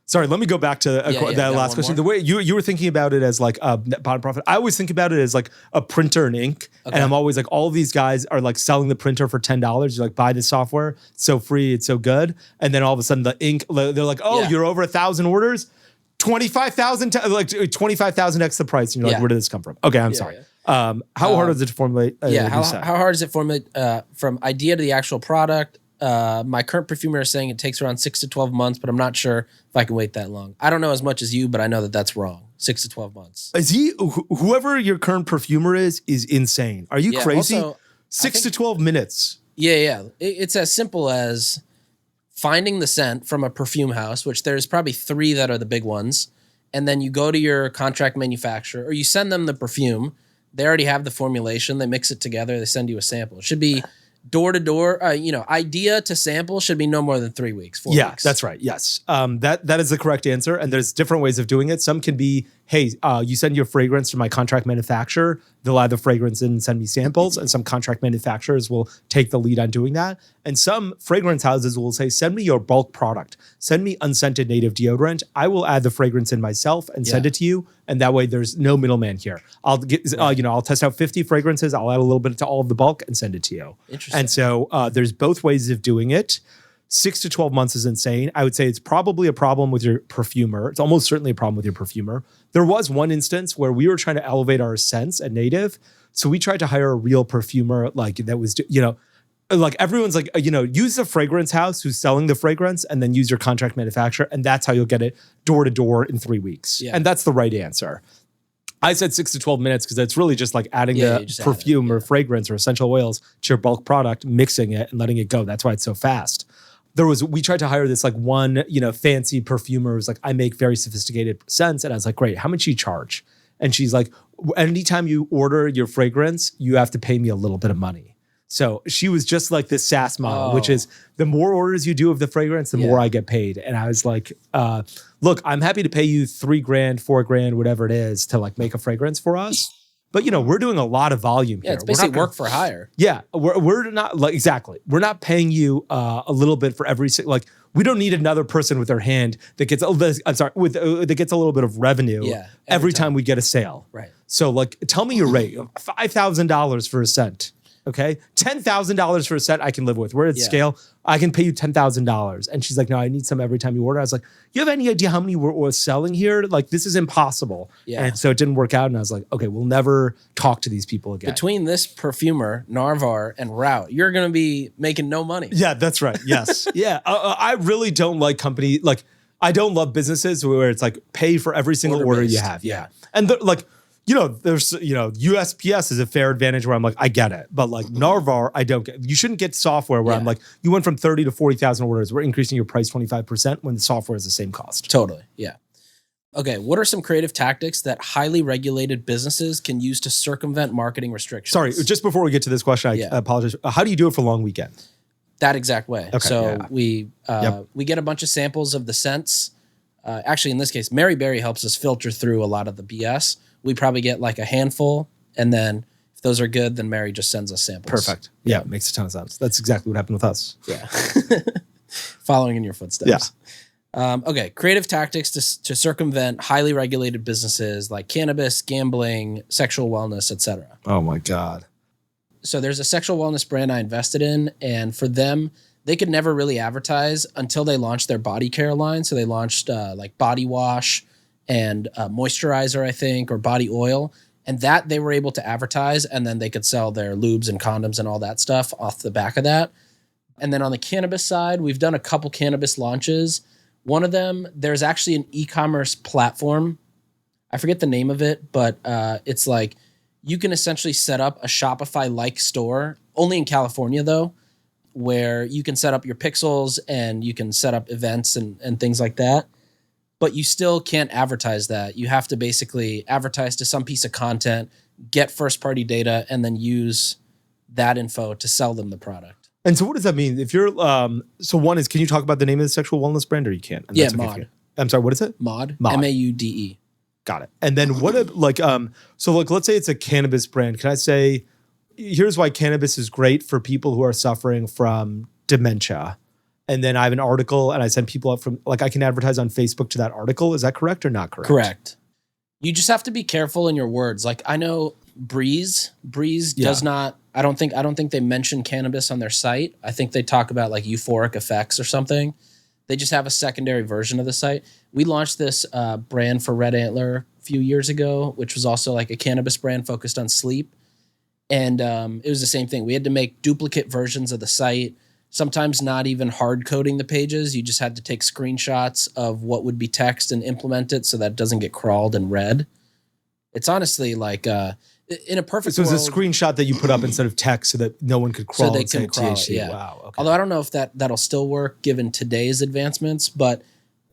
Sorry, let me go back to that last question. The way you were thinking about it as like a bottom profit, I always think about it as like a printer and ink. Okay. And I'm always like, all of these guys are like selling the printer for $10. You're like, buy the software. It's so free. It's so good. And then all of a sudden the ink, they're like, you're over 1,000 orders, 25,000, like 25,000x the price. And you're like, where did this come from? Okay, I'm sorry. How hard was it to formulate? How hard is it to formulate from idea to the actual product? My current perfumer is saying it takes around 6 to 12 months, but I'm not sure if I can wait that long. I don't know as much as you, but I know that that's wrong. 6 to 12 months. Is whoever your current perfumer is insane? Are you crazy? Also, 6 to 12 minutes. Yeah. It's as simple as finding the scent from a perfume house, which there's probably 3 that are the big ones. And then you go to your contract manufacturer, or you send them the perfume. They already have the formulation. They mix it together. They send you a sample. It should be door to door, idea to sample should be no more than 3 weeks, 4 weeks. Yeah, that's right. Yes. That is the correct answer. And there's different ways of doing it. Some can be, hey, you send your fragrance to my contract manufacturer. They'll add the fragrance in and send me samples. And some contract manufacturers will take the lead on doing that. And some fragrance houses will say, send me your bulk product. Send me unscented native deodorant. I will add the fragrance in myself and send it to you. And that way there's no middleman here. I'll get, I'll test out 50 fragrances. I'll add a little bit to all of the bulk and send it to you. Interesting. And so there's both ways of doing it. 6 to 12 months is insane. I would say it's probably a problem with your perfumer. It's almost certainly a problem with your perfumer. There was one instance where we were trying to elevate our scents at Native. So we tried to hire a real perfumer that was, like everyone's like, use the fragrance house who's selling the fragrance and then use your contract manufacturer. And that's how you'll get it door to door in 3 weeks. Yeah. And that's the right answer. I said 6 to 12 minutes because it's really just like adding the perfume or fragrance or essential oils to your bulk product, mixing it and letting it go. That's why it's so fast. We tried to hire this like one, fancy perfumer who's like, I make very sophisticated scents. And I was like, great, how much do you charge? And she's like, anytime you order your fragrance, you have to pay me a little bit of money. So she was just like this SaaS model, which is the more orders you do of the fragrance, the more I get paid. And I was like, look, I'm happy to pay you $3,000, $4,000, whatever it is to like make a fragrance for us. But we're doing a lot of volume here. Yeah, it's basically work for hire. Yeah, we're not like exactly. We're not paying you a little bit for every we don't need another person with their hand that gets that gets a little bit of revenue every time we get a sale. Right. So like, tell me your rate. $5,000 for a scent. Okay, $10,000 for a set I can live with. We're at scale. I can pay you $10,000. And she's like, no, I need some every time you order. I was like, you have any idea how many we're selling here? Like, this is impossible. Yeah. And so it didn't work out. And I was like, okay, we'll never talk to these people again. Between this perfumer, Narvar, and Route, you're going to be making no money. Yeah, that's right. Yes. Yeah. I really don't like company. Like, I don't love businesses where it's like pay for every single order you have. Yeah. And there's, USPS is a fair advantage where I'm like, I get it. But like Narvar, I don't get. You shouldn't get software where I'm like, you went from 30 to 40,000 orders. We're increasing your price 25% when the software is the same cost. Totally. Yeah. Okay. What are some creative tactics that highly regulated businesses can use to circumvent marketing restrictions? Sorry, just before we get to this question, I apologize. How do you do it for long weekend? That exact way. Okay, so we get a bunch of samples of the scents. Actually, in this case, Mary Berry helps us filter through a lot of the BS. We probably get like a handful, and then if those are good, then Mary just sends us samples. Perfect. Yeah, makes a ton of sense. That's exactly what happened with us. Yeah. Following in your footsteps. Yeah. Okay. Creative tactics to circumvent highly regulated businesses like cannabis, gambling, sexual wellness, etc. Oh my God. So there's a sexual wellness brand I invested in, and for them, they could never really advertise until they launched their body care line. So they launched like body wash and moisturizer, I think, or body oil. And that they were able to advertise, and then they could sell their lubes and condoms and all that stuff off the back of that. And then on the cannabis side, we've done a couple cannabis launches. One of them, there's actually an e-commerce platform. I forget the name of it, but it's like you can essentially set up a Shopify-like store, only in California though, where you can set up your pixels and you can set up events and things like that. But you still can't advertise that. You have to basically advertise to some piece of content, get first-party data, and then use that info to sell them the product. And so what does that mean? If you're, so one is, can you talk about the name of the sexual wellness brand, or you can't? Yeah, Mod. I'm sorry, what is it? Mod. Maude. Got it. And then what, so let's say it's a cannabis brand. Can I say, here's why cannabis is great for people who are suffering from dementia. And then I have an article and I send people up from, like, I can advertise on Facebook to that article. Is that correct or not correct? Correct. You just have to be careful in your words. Like, I know Breeze does not, I don't think they mention cannabis on their site. I think they talk about like euphoric effects or something. They just have a secondary version of the site. We launched this brand for Red Antler a few years ago, which was also like a cannabis brand focused on sleep. And it was the same thing. We had to make duplicate versions of the site, sometimes not even hard coding the pages. You just had to take screenshots of what would be text and implement it so that it doesn't get crawled and read. It's honestly like in a perfect world. So it's a screenshot that you put up instead of text so that no one could crawl and say THC. Yeah. Wow. Okay. Although I don't know if that'll still work given today's advancements, but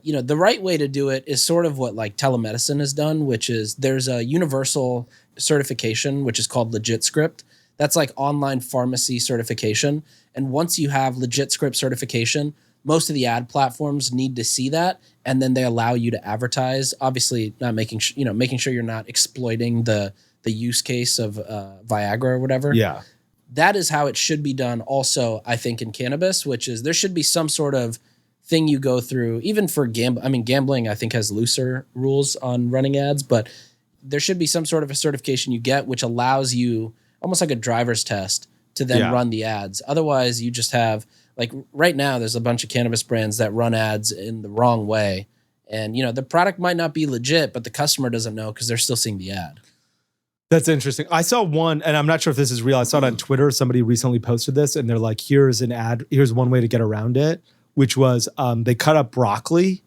the right way to do it is sort of what like telemedicine has done, which is there's a universal certification, which is called LegitScript. That's like online pharmacy certification. And once you have LegitScript certification, most of the ad platforms need to see that, and then they allow you to advertise. Obviously, not making sure you're not exploiting the use case of Viagra or whatever. Yeah, that is how it should be done. Also, I think in cannabis, which is there should be some sort of thing you go through, even for gambling. I mean, gambling I think has looser rules on running ads, but there should be some sort of a certification you get, which allows you almost like a driver's test to then run the ads. Otherwise, you just have, like right now, there's a bunch of cannabis brands that run ads in the wrong way. And, the product might not be legit, but the customer doesn't know because they're still seeing the ad. That's interesting. I saw one, and I'm not sure if this is real. I saw it on Twitter. Somebody recently posted this, and they're like, here's an ad. Here's one way to get around it, which was they cut up broccoli,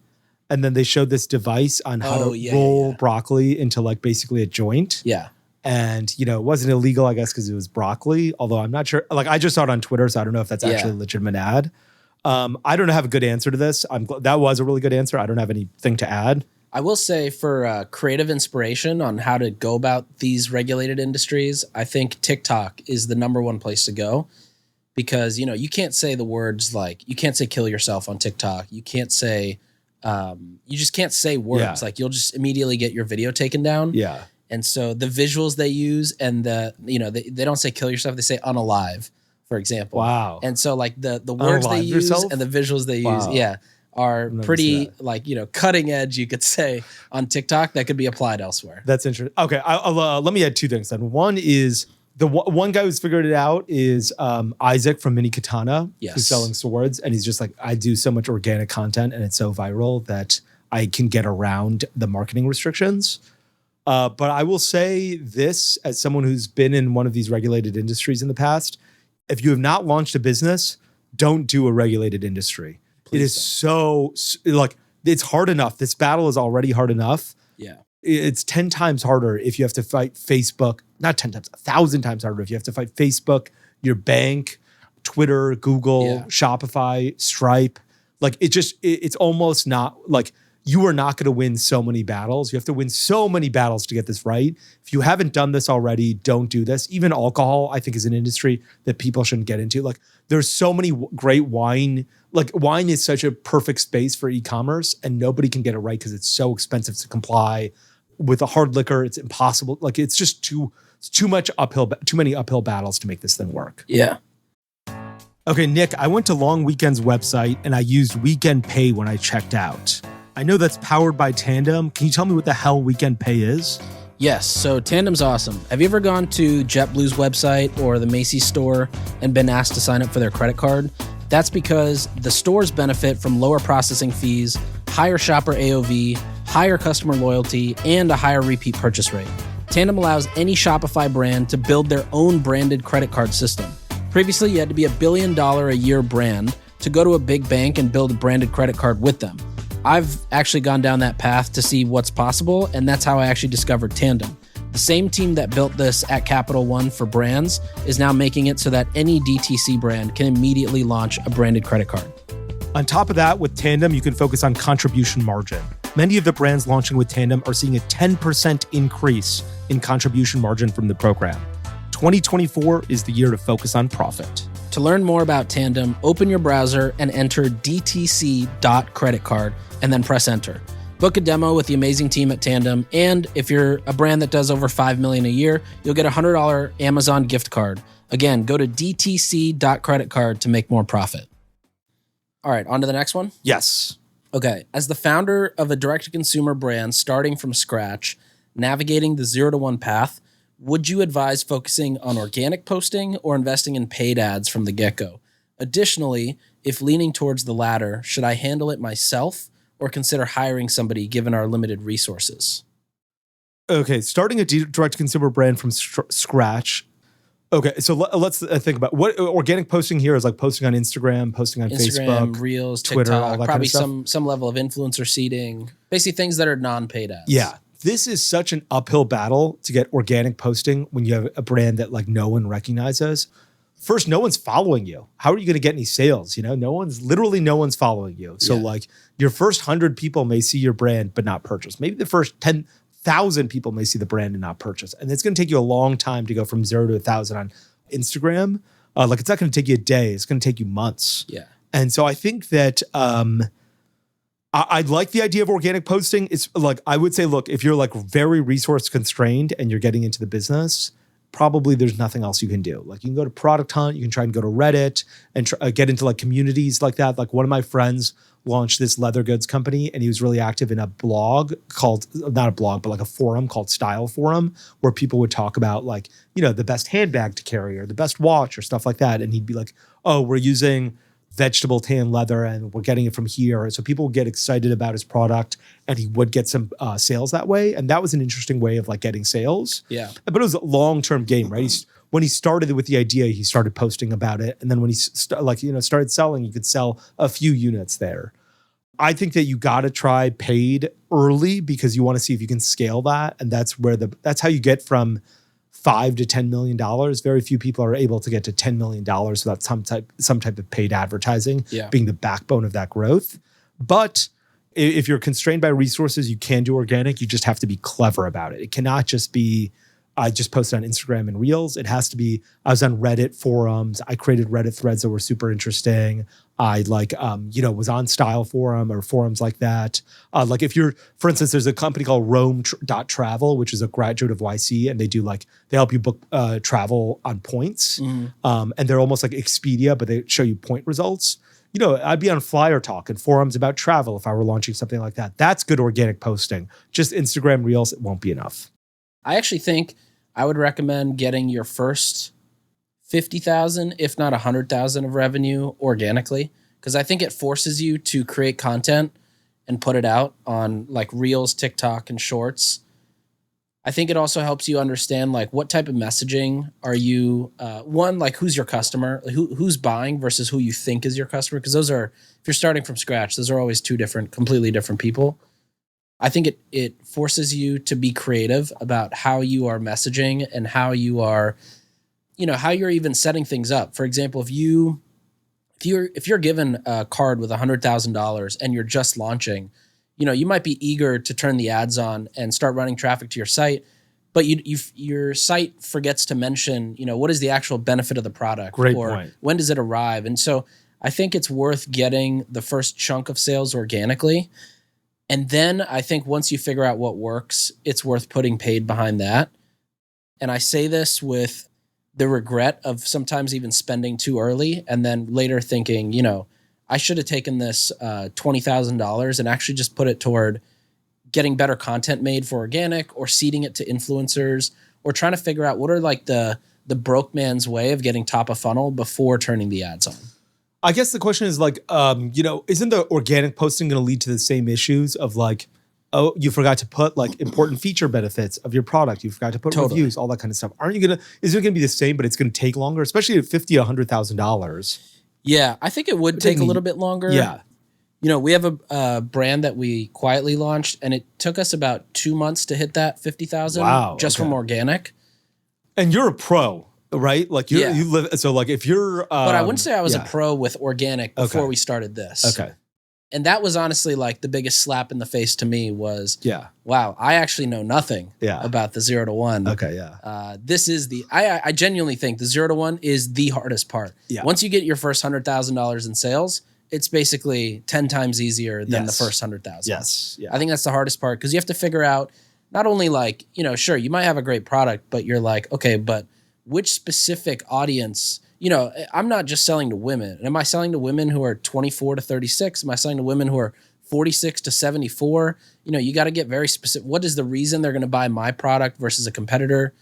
and then they showed this device on how to roll broccoli into like basically a joint. Yeah. And, it wasn't illegal, I guess, because it was broccoli, although I'm not sure. Like, I just saw it on Twitter, so I don't know if that's actually a legitimate ad. I don't have a good answer to this. That was a really good answer. I don't have anything to add. I will say for creative inspiration on how to go about these regulated industries, I think TikTok is the number one place to go because, you can't say the words like, you can't say kill yourself on TikTok. You can't say, you just can't say words. Yeah. Like you'll just immediately get your video taken down. Yeah. And so the visuals they use and they don't say kill yourself, they say unalive, for example. Wow. And so like the words unalive they use yourself? And the visuals they use, are pretty like, cutting edge, you could say, on TikTok that could be applied elsewhere. That's interesting. Okay. I'll let me add two things then. One is the one guy who's figured it out is Isaac from Mini Katana, who's selling swords. And he's just like, I do so much organic content and it's so viral that I can get around the marketing restrictions. But I will say this as someone who's been in one of these regulated industries in the past, if you have not launched a business, don't do a regulated industry. Please it is so like, it's hard enough. This battle is already hard enough. Yeah. It's 10 times harder if you have to fight Facebook, not 10 times, 1,000 times harder if you have to fight Facebook, your bank, Twitter, Google, Shopify, Stripe. Like it's almost not like, you are not going to win so many battles. You have to win so many battles to get this right. If you haven't done this already, don't do this. Even alcohol, I think, is an industry that people shouldn't get into. Like, there's so many great wine. Like, wine is such a perfect space for e-commerce, and nobody can get it right because it's so expensive to comply. With a hard liquor, it's impossible. Like, it's just too many uphill battles to make this thing work. Yeah. Okay, Nick, I went to Long Weekend's website and I used Weekend Pay when I checked out. I know that's powered by Tandem. Can you tell me what the hell Weekend Pay is? Yes, so Tandem's awesome. Have you ever gone to JetBlue's website or the Macy's store and been asked to sign up for their credit card? That's because the stores benefit from lower processing fees, higher shopper AOV, higher customer loyalty, and a higher repeat purchase rate. Tandem allows any Shopify brand to build their own branded credit card system. Previously, you had to be $1 billion a year brand to go to a big bank and build a branded credit card with them. I've actually gone down that path to see what's possible, and that's how I actually discovered Tandem. The same team that built this at Capital One for brands is now making it so that any DTC brand can immediately launch a branded credit card. On top of that, with Tandem, you can focus on contribution margin. Many of the brands launching with Tandem are seeing a 10% increase in contribution margin from the program. 2024 is the year to focus on profit. To learn more about Tandem, open your browser and enter dtc.creditcard and then press enter. Book a demo with the amazing team at Tandem, and if you're a brand that does over $5 million a year, you'll get a $100 Amazon gift card. Again, go to dtc.creditcard to make more profit. All right, on to the next one? Yes. Okay, as the founder of a direct-to-consumer brand starting from scratch, navigating the 0 to 1 path, would you advise focusing on organic posting or investing in paid ads from the get-go? Additionally, if leaning towards the latter, should I handle it myself or consider hiring somebody given our limited resources? Okay, starting a direct-to-consumer brand from scratch. Okay, so let's think about what organic posting here is, like posting on Instagram, posting on Facebook, Reels, Twitter, TikTok, all that probably kind of stuff. some level of influencer seeding, basically things that are non-paid ads. Yeah. This is such an uphill battle to get organic posting when you have a brand that like no one recognizes. First, no one's following you. How are you going to get any sales? You know, no one's following you. So like your first 100 people may see your brand, but not purchase. Maybe the first 10,000 people may see the brand and not purchase. And it's going to take you a long time to go from 0 to 1,000 on Instagram. Like it's not going to take you a day. It's going to take you months. Yeah. And so I think that, I like the idea of organic posting. It's like, I would say, look, if you're like very resource constrained and you're getting into the business, probably there's nothing else you can do. Like you can go to Product Hunt, you can try and go to Reddit and get into like communities like that. Like one of my friends launched this leather goods company and he was really active in a blog called, not a blog, but like a forum called Style Forum, where people would talk about like, you know, the best handbag to carry or the best watch or stuff like that. And he'd be like, oh, we're using vegetable tan leather and we're getting it from here. So people would get excited about his product and he would get some sales that way. And that was an interesting way of like getting sales. Yeah. But it was a long-term game, right? When he started with the idea, he started posting about it. And then when he started selling, you could sell a few units there. I think that you got to try paid early because you want to see if you can scale that. And that's how you get from $5 to $10 million. Very few people are able to get to $10 million without some type of paid advertising being the backbone of that growth. But if you're constrained by resources, you can do organic. You just have to be clever about it. It cannot just be, I just posted on Instagram and Reels. It has to be, I was on Reddit forums. I created Reddit threads that were super interesting. I was on Style Forum or forums like that. Like if you're, for instance, there's a company called Rome.travel, which is a graduate of YC, and they help you book travel on points. And they're almost like Expedia, but they show you point results. You know, I'd be on Flyer Talk and forums about travel if I were launching something like that. That's good organic posting. Just Instagram Reels, it won't be enough. I actually think I would recommend getting your first 50,000, if not 100,000 of revenue organically, because I think it forces you to create content and put it out on like Reels, TikTok, and Shorts. I think it also helps you understand like what type of messaging are you, one, like who's your customer, who's buying versus who you think is your customer, because those are, if you're starting from scratch, those are always two completely different people. I think it forces you to be creative about how you are messaging and how you are, how you're even setting things up. For example, if you're given a card with $100,000 and you're just launching, you might be eager to turn the ads on and start running traffic to your site, but your site forgets to mention, what is the actual benefit of the product? Great point. When does it arrive? And so I think it's worth getting the first chunk of sales organically. And then I think once you figure out what works, it's worth putting paid behind that. And I say this with the regret of sometimes even spending too early and then later thinking, I should have taken this $20,000 and actually just put it toward getting better content made for organic or seeding it to influencers or trying to figure out what are like the broke man's way of getting top of funnel before turning the ads on. I guess the question is like, isn't the organic posting going to lead to the same issues of like, oh, you forgot to put like important feature benefits of your product. You forgot to put reviews, all that kind of stuff. Is it going to be the same, but it's going to take longer, especially at $50,000, $100,000? Yeah, I think it would take a little bit longer. Yeah. We have a brand that we quietly launched and it took us about 2 months to hit that 50,000 from organic. And you're a pro, right? Like you live. So like if you're, but I wouldn't say I was a pro with organic before we started this. Okay. And that was honestly like the biggest slap in the face to me was, wow, I actually know nothing about the 0 to 1. Okay, yeah. This is I genuinely think the 0 to 1 is the hardest part. Yeah. Once you get your first $100,000 in sales, it's basically 10 times easier than the first 100,000. Yes. Yeah. I think that's the hardest part because you have to figure out not only like, sure, you might have a great product, but you're like, okay, but which specific audience, I'm not just selling to women. Am I selling to women who are 24 to 36? Am I selling to women who are 46 to 74? You got to get very specific. What is the reason they're going to buy my product versus a competitor?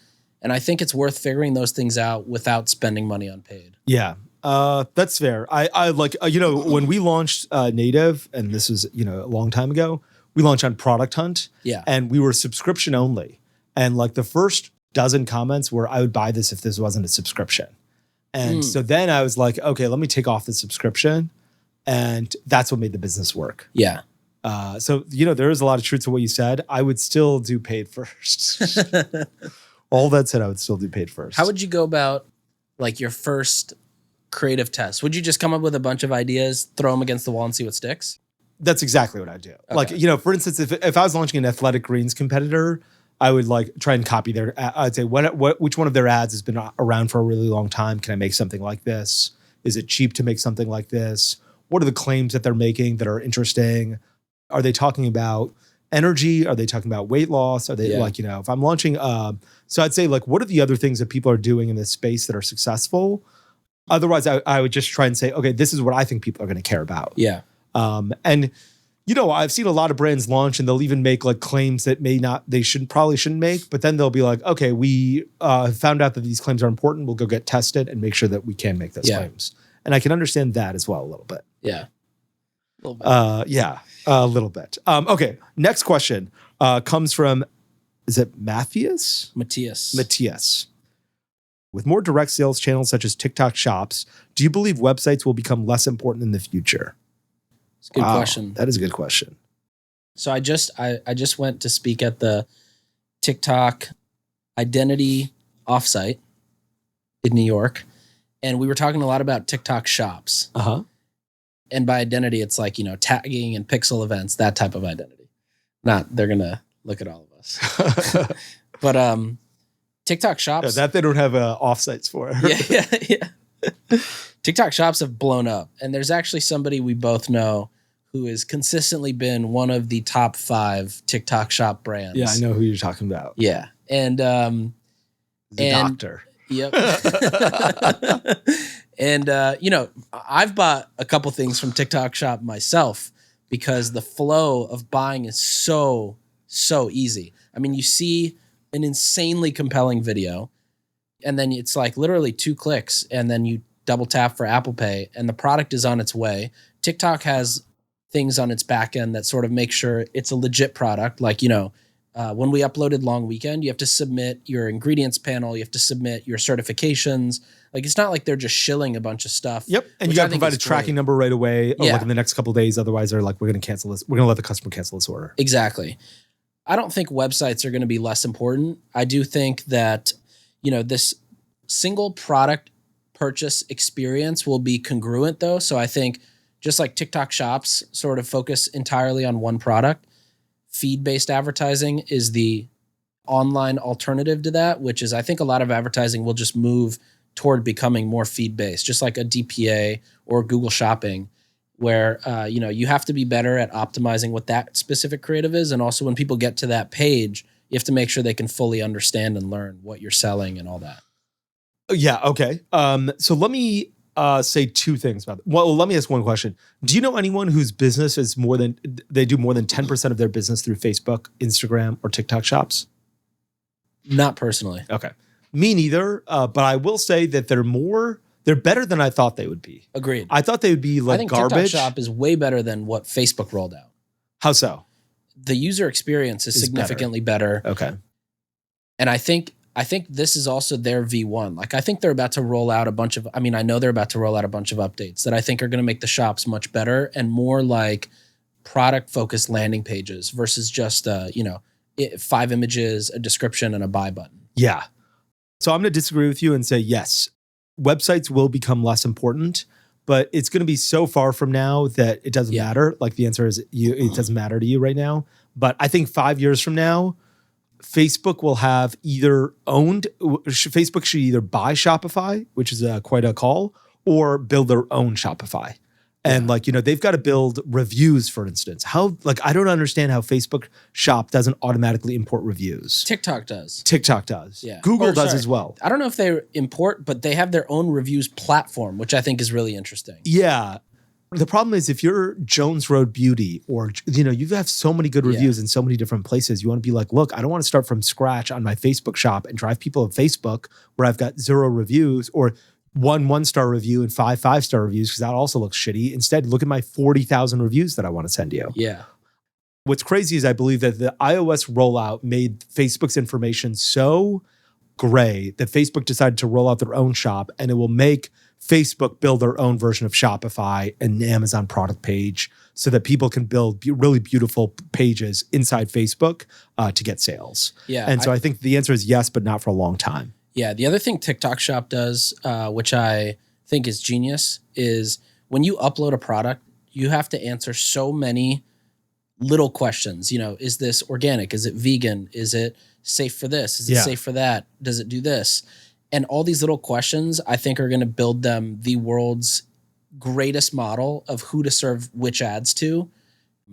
And I think it's worth figuring those things out without spending money on paid. Yeah. That's fair. I like, when we launched Native, and this was, a long time ago, we launched on Product Hunt. Yeah. And we were subscription only. And like the first dozen comments were, I would buy this if this wasn't a subscription. And so then I was like, okay, let me take off the subscription. And that's what made the business work. Yeah. So, there is a lot of truth to what you said. I would still do paid first. All that said, I would still do paid first. How would you go about like your first creative test? Would you just come up with a bunch of ideas, throw them against the wall and see what sticks? That's exactly what I do. Okay. Like, for instance, if I was launching an athletic greens competitor, I would like try and copy their, I'd say, which one of their ads has been around for a really long time? Can I make something like this? Is it cheap to make something like this? What are the claims that they're making that are interesting? Are they talking about energy? Are they talking about weight loss? Are they if I'm launching, so I'd say like, what are the other things that people are doing in this space that are successful? Otherwise, I would just try and say, okay, this is what I think people are going to care about. Yeah. And I've seen a lot of brands launch and they'll even make like claims that they probably shouldn't make, but then they'll be like, okay, we found out that these claims are important. We'll go get tested and make sure that we can make those claims. And I can understand that as well a little bit. Yeah. A little bit. A little bit. Okay. Next question comes from, is it Matthias? Matthias. With more direct sales channels such as TikTok shops, do you believe websites will become less important in the future? It's a good question. That is a good question. So I just went to speak at the TikTok identity offsite in New York, and we were talking a lot about TikTok shops. Uh-huh. And by identity, it's like, tagging and pixel events, that type of identity. Not they're gonna look at all of us. But TikTok shops that they don't have offsites for. Yeah. TikTok shops have blown up, and there's actually somebody we both know who has consistently been one of the top 5 TikTok shop brands. Yeah, I know who you're talking about. Yeah. And the doctor. Yep. And I've bought a couple things from TikTok shop myself because the flow of buying is so easy. I mean, you see an insanely compelling video, and then it's like literally 2 clicks, and then you double tap for Apple Pay, and the product is on its way. TikTok has things on its back end that sort of make sure it's a legit product. Like, when we uploaded Long Weekend, you have to submit your ingredients panel. You have to submit your certifications. Like, it's not like they're just shilling a bunch of stuff. Yep. And you got to provide a tracking number right away, or like in the next couple of days. Otherwise, they're like, we're going to cancel this. We're going to let the customer cancel this order. Exactly. I don't think websites are going to be less important. I do think that, this single product purchase experience will be congruent though. So I think just like TikTok shops sort of focus entirely on one product, feed-based advertising is the online alternative to that, which is I think a lot of advertising will just move toward becoming more feed-based, just like a DPA or Google Shopping, where you have to be better at optimizing what that specific creative is. And also when people get to that page, you have to make sure they can fully understand and learn what you're selling and all that. Yeah. Okay. So let me say two things about it. Well, let me ask one question. Do you know anyone whose business is they do more than 10% of their business through Facebook, Instagram, or TikTok shops? Not personally. Okay. Me neither. But I will say that they're better than I thought they would be. Agreed. I thought they would be like garbage. TikTok Shop is way better than what Facebook rolled out. How so? The user experience is significantly better. Okay. And I think this is also their V1. Like I think they're about to roll out I know they're about to roll out a bunch of updates that I think are going to make the shops much better and more like product focused landing pages versus just 5 images, a description, and a buy button. Yeah. So I'm going to disagree with you and say yes, websites will become less important, but it's going to be so far from now that it doesn't matter. Like the answer is it doesn't matter to you right now. But I think 5 years from now, Facebook will have Facebook should either buy Shopify, which is quite a call, or build their own Shopify. And they've got to build reviews, for instance. I don't understand how Facebook Shop doesn't automatically import reviews. TikTok does. Yeah. Google does as well. I don't know if they import, but they have their own reviews platform, which I think is really interesting. Yeah. The problem is if you're Jones Road Beauty or, you have so many good reviews in so many different places, you want to be like, look, I don't want to start from scratch on my Facebook shop and drive people to Facebook where I've got 0 reviews or 1 1-star review and 5 5-star reviews because that also looks shitty. Instead, look at my 40,000 reviews that I want to send you. Yeah. What's crazy is I believe that the iOS rollout made Facebook's information so gray that Facebook decided to roll out their own shop, and it will make Facebook build their own version of Shopify and Amazon product page so that people can build really beautiful pages inside Facebook to get sales. Yeah. And so I think the answer is yes, but not for a long time. Yeah. The other thing TikTok Shop does, which I think is genius, is when you upload a product, you have to answer so many little questions. Is this organic? Is it vegan? Is it safe for this? Is it safe for that? Does it do this? And all these little questions, I think, are going to build them the world's greatest model of who to serve which ads to.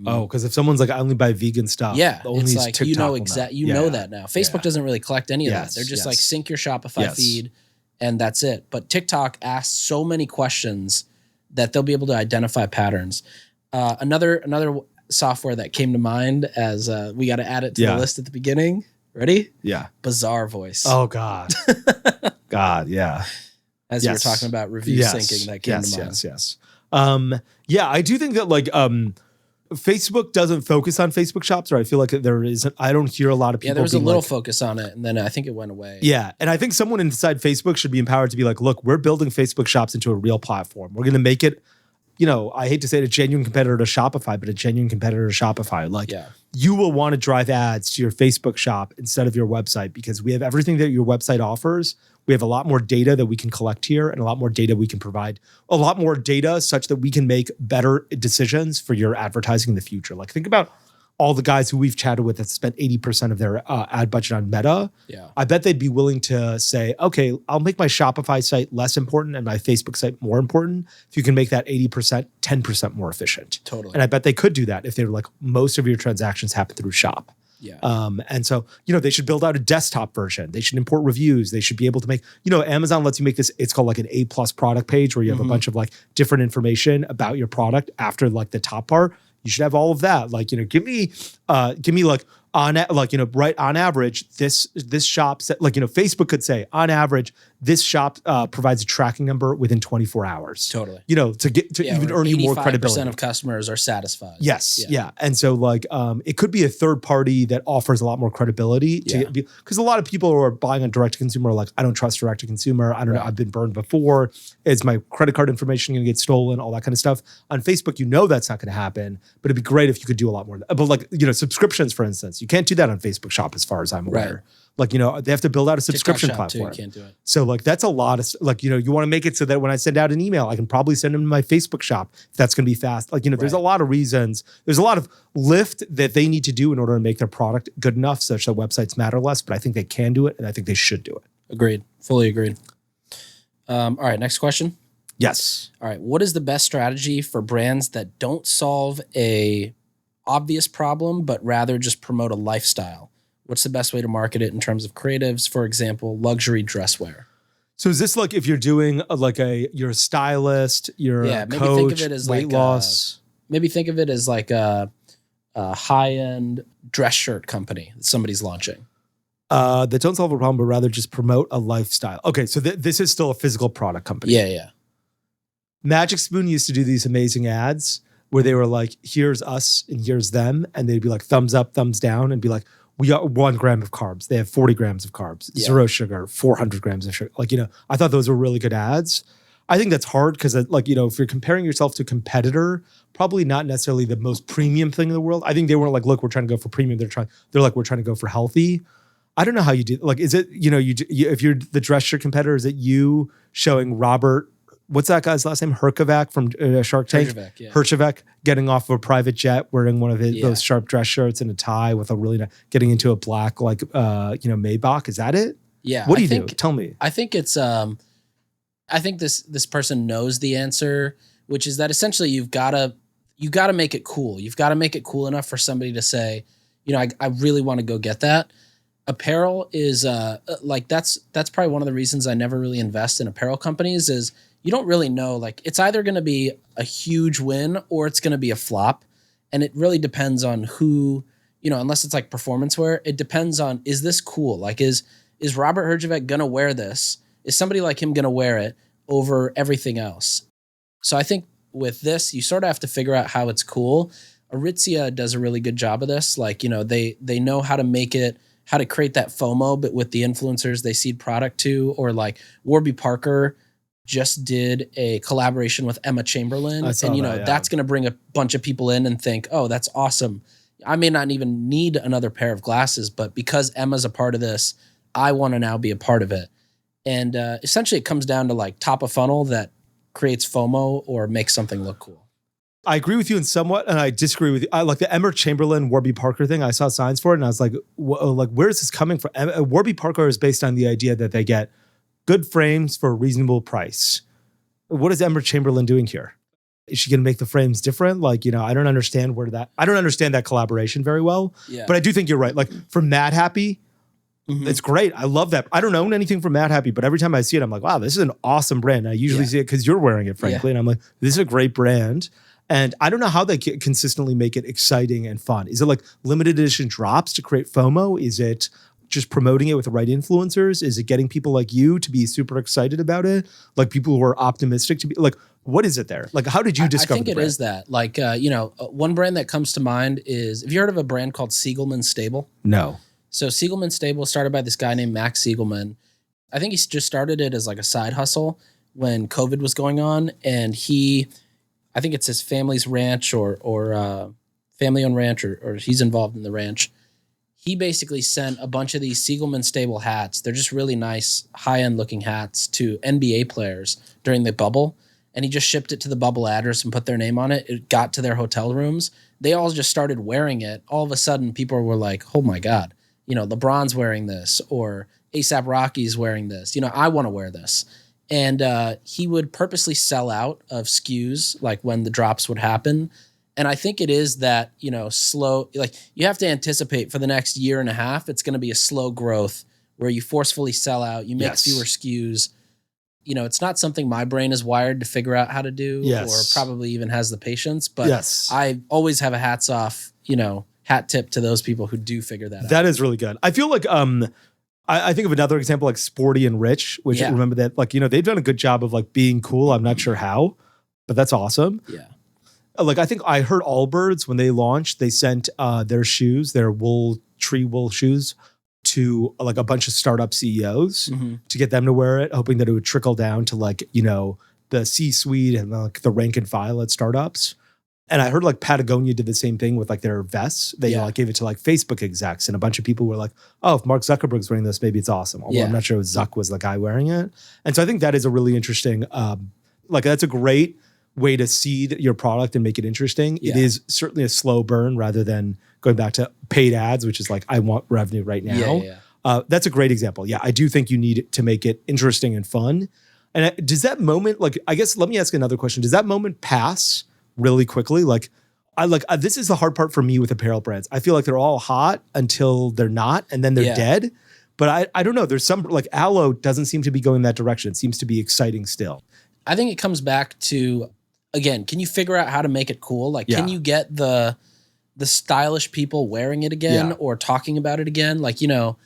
Oh, because if someone's like, I only buy vegan stuff. Yeah, only it's like, TikTok know that now. Facebook doesn't really collect any of that. They're just like, sync your Shopify feed and that's it. But TikTok asks so many questions that they'll be able to identify patterns. Another software that came to mind as we got to add it to the list at the beginning. Ready? Yeah. Bazaar Voice. Oh, God. God, yeah. As you were talking about review syncing, that came to mind. Yes. I do think that Facebook doesn't focus on Facebook shops, or I feel like there isn't. I don't hear a lot of people. Yeah, there was a little focus on it, and then I think it went away. Yeah, and I think someone inside Facebook should be empowered to be like, look, we're building Facebook shops into a real platform. We're going to make it, I hate to say it, a genuine competitor to Shopify, but a genuine competitor to Shopify. You will want to drive ads to your Facebook shop instead of your website because we have everything that your website offers. We have a lot more data that we can collect here and a lot more data we can provide, a lot more data such that we can make better decisions for your advertising in the future. Like think about all the guys who we've chatted with that spent 80% of their ad budget on Meta. Yeah. I bet they'd be willing to say, okay, I'll make my Shopify site less important and my Facebook site more important if you can make that 80%, 10% more efficient. Totally. And I bet they could do that if they were like, most of your transactions happen through Shop. Yeah. And so, they should build out a desktop version. They should import reviews. They should be able to make, Amazon lets you make this, it's called like an A+ product page where you have a bunch of like different information about your product after like the top part. You should have all of that. Like, give me like right on average, this shop, Facebook could say on average, this shop provides a tracking number within 24 hours. Totally. To get to even earn you more credibility. 85% of customers are satisfied. Yes. Yeah. And so it could be a third party that offers a lot more credibility because a lot of people who are buying on direct to consumer are like, I don't trust direct to consumer. I don't know. I've been burned before. Is my credit card information going to get stolen? All that kind of stuff. On Facebook, that's not going to happen, but it'd be great if you could do a lot more. But subscriptions, for instance, you can't do that on Facebook Shop as far as I'm aware. Right. They have to build out a subscription platform. Too, you can't do it. So that's a lot of you want to make it so that when I send out an email, I can probably send them to my Facebook Shop if that's going to be fast. There's a lot of reasons. There's a lot of lift that they need to do in order to make their product good enough such that websites matter less, but I think they can do it and I think they should do it. Agreed. Fully agreed. All right, next question. Yes. All right. What is the best strategy for brands that don't solve a obvious problem, but rather just promote a lifestyle? What's the best way to market it in terms of creatives, for example, luxury dress wear? So is this like if you're doing you're a stylist, you're a maybe coach, think of it as weight loss? Maybe think of it as like a high-end dress shirt company that somebody's launching. That don't solve a problem, but rather just promote a lifestyle. Okay, so this is still a physical product company. Yeah. Magic Spoon used to do these amazing ads where they were like, here's us and here's them. And they'd be like, thumbs up, thumbs down, and be like, we got 1 gram of carbs. They have 40 grams of carbs, 0 sugar, 400 grams of sugar. I thought those were really good ads. I think that's hard because if you're comparing yourself to a competitor, probably not necessarily the most premium thing in the world. I think they weren't like, look, we're trying to go for premium. They're like, we're trying to go for healthy. I don't know how you do. Like, is it, if you're the dress shirt competitor, is it you showing Robert, what's that guy's last name? Herjavec from Shark Tank? Herjavec getting off of a private jet, wearing one of those sharp dress shirts and a tie with a really getting into a black, Mailbag. Is that it? Yeah. What do you do? Tell me. I think it's, I think this person knows the answer, which is that essentially you got to make it cool. You've got to make it cool enough for somebody to say, I really want to go get that. Apparel is that's probably one of the reasons I never really invest in apparel companies is you don't really know, it's either going to be a huge win or it's going to be a flop. And it really depends on who, unless it's like performance wear, it depends on, is this cool? Is Robert Herjavec going to wear this? Is somebody like him going to wear it over everything else? So I think with this, you sort of have to figure out how it's cool. Aritzia does a really good job of this. They know how to make it, how to create that FOMO, but with the influencers they seed product to, or Warby Parker just did a collaboration with Emma Chamberlain. That's going to bring a bunch of people in and think, oh, that's awesome. I may not even need another pair of glasses, but because Emma's a part of this, I want to now be a part of it. And essentially it comes down to top of funnel that creates FOMO or makes something look cool. I agree with you in somewhat, and I disagree with you. I like the Emma Chamberlain Warby Parker thing. I saw signs for it, and I was like, where is this coming from? Warby Parker is based on the idea that they get good frames for a reasonable price. What is Emma Chamberlain doing here? Is she going to make the frames different? I don't understand I don't understand that collaboration very well. Yeah. But I do think you're right. For Mad Happy, it's great. I love that. I don't own anything from Mad Happy, but every time I see it, I'm like, wow, this is an awesome brand. And I usually see it because you're wearing it, frankly. And I'm like, this is a great brand. And I don't know how they consistently make it exciting and fun. Is it limited edition drops to create FOMO? Is it just promoting it with the right influencers? Is it getting people like you to be super excited about it? People who are optimistic to be what is it there? How did you discover I think it is that. One brand that comes to mind is, have you heard of a brand called Siegelman Stable? No. So Siegelman Stable started by this guy named Max Siegelman. I think he just started it as a side hustle when COVID was going on. And I think it's his family's ranch or family-owned ranch, or he's involved in the ranch. He basically sent a bunch of these Siegelman Stable hats. They're just really nice, high-end looking hats to NBA players during the bubble. And he just shipped it to the bubble address and put their name on it. It got to their hotel rooms. They all just started wearing it. All of a sudden, people were like, oh my God, LeBron's wearing this, or A$AP Rocky's wearing this. I want to wear this. And he would purposely sell out of SKUs when the drops would happen. And I think it is that, slow, you have to anticipate for the next year and a half, it's going to be a slow growth where you forcefully sell out, you make fewer SKUs. It's not something my brain is wired to figure out how to do or probably even has the patience. But I always have a hats off, hat tip to those people who do figure that out. That is really good. I feel like I think of another example Sporty and Rich, which remember that they've done a good job of being cool. I'm not sure how, but that's awesome. Yeah. I think I heard Allbirds when they launched, they sent their shoes, their tree wool shoes to a bunch of startup CEOs to get them to wear it, hoping that it would trickle down to the C-suite and the rank and file at startups. And I heard Patagonia did the same thing with their vests. They gave it to Facebook execs, and a bunch of people were like, oh, if Mark Zuckerberg's wearing this, maybe it's awesome. Although I'm not sure if Zuck was the guy wearing it. And so I think that is a really interesting, that's a great way to seed your product and make it interesting. It is certainly a slow burn rather than going back to paid ads, which is I want revenue right now. That's a great example. Yeah, I do think you need to make it interesting and fun. And does that moment, I guess, let me ask another question. Does that moment pass really quickly? This is the hard part for me with apparel brands. I feel they're all hot until they're not, and then they're dead. But I don't know. There's some, like Aloe doesn't seem to be going that direction. It seems to be exciting still. I think it comes back to, again, can you figure out how to make it cool? Like, can you get the stylish people wearing it again or talking about it again? Like, you know,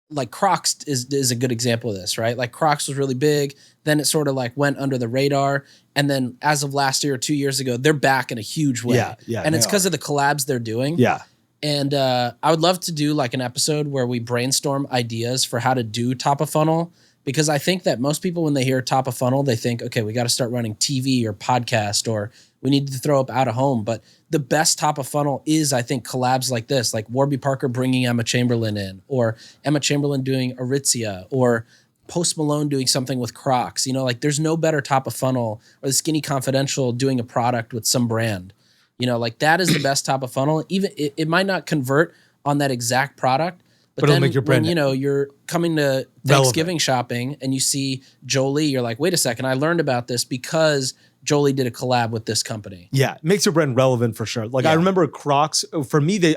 like Crocs is a good example of this, right? Like Crocs was really big. Then it sort of like went under the radar. And then as of last year or 2 years ago, they're back in a huge way. Yeah, and it's because of the collabs they're doing. Yeah. And I would love to do like an episode where we brainstorm ideas for how to do top of funnel, because I think that most people, when they hear top of funnel, they think, okay, we got to start running TV or podcast, or we need to throw up out of home. But the best top of funnel is, I think, collabs like this, like Warby Parker bringing Emma Chamberlain in, or Emma Chamberlain doing Aritzia, or Post Malone doing something with Crocs. You know, like there's no better top of funnel, or the Skinny Confidential doing a product with some brand. You know, like that is the best top of funnel. Even it might not convert on that exact product, but then make your brand, when, you know, you're coming to Thanksgiving shopping and you see Jolie, you're like, wait a second, I learned about this because Jolie did a collab with this company. Yeah, it makes your brand relevant for sure. Like I remember Crocs. For me, they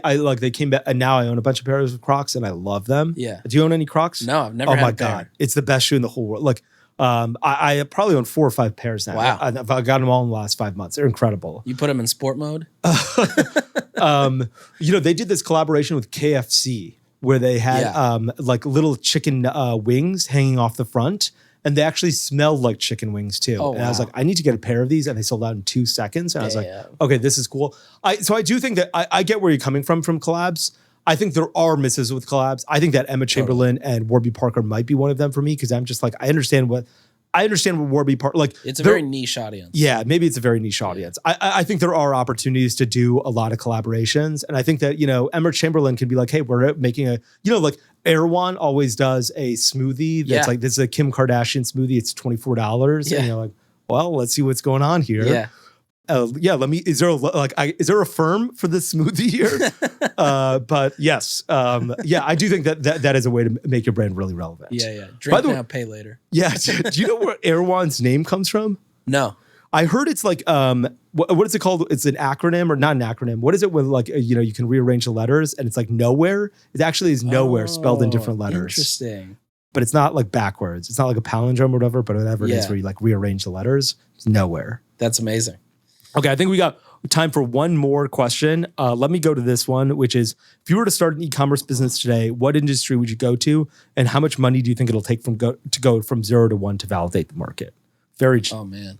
came back, and now I own a bunch of pairs of Crocs, and I love them. Yeah. Do you own any Crocs? No, I've never. Oh my god, it's the best shoe in the whole world. Like, I probably own 4 or 5 pairs now. Wow, I've got them all in the last 5 months. They're incredible. You put them in sport mode. You know, they did this collaboration with KFC where they had like little chicken wings hanging off the front. And they actually smelled like chicken wings too. Oh, and I was like, I need to get a pair of these. And they sold out in 2 seconds. And I was like, okay, this is cool. So I do think that I get where you're coming from collabs. I think there are misses with collabs. I think that Emma Chamberlain and Warby Parker might be one of them for me, because I'm just like, I understand what Warby Parker, like. It's a very niche audience. Yeah, maybe it's a very niche audience. I think there are opportunities to do a lot of collaborations. And I think that, you know, Emma Chamberlain can be like, hey, we're making a, you know, like Erewhon always does a smoothie that's like, this is a Kim Kardashian smoothie. It's $24. And you're like, well, let's see what's going on here. Yeah. Is there a firm for this smoothie here? But yes. I do think that is a way to make your brand really relevant. Yeah. Drink now, pay later. Yeah. Do you know where Erewhon's name comes from? No. I heard it's like, what is it called? It's an acronym, or not an acronym. What is it with, like, you know, you can rearrange the letters and it's like nowhere. It actually is nowhere spelled in different letters. Interesting. But it's not like backwards. It's not like a palindrome or whatever, but whatever it is where you like rearrange the letters. It's nowhere. That's amazing. Okay, I think we got time for one more question. Let me go to this one, which is, if you were to start an e-commerce business today, what industry would you go to, and how much money do you think it'll take to go from 0 to 1 to validate the market? Oh man.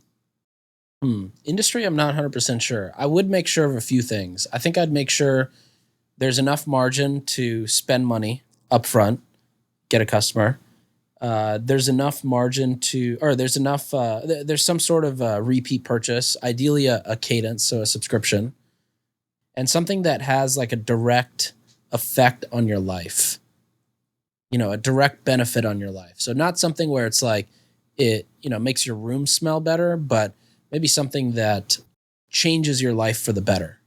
Industry, I'm not 100% sure. I would make sure of a few things. I think I'd make sure there's enough margin to spend money up front, get a customer. There's enough margin there's some sort of repeat purchase, ideally a cadence, so a subscription, and something that has like a direct effect on your life, you know, a direct benefit on your life. So not something where it's like it, you know, makes your room smell better, but maybe something that changes your life for the better.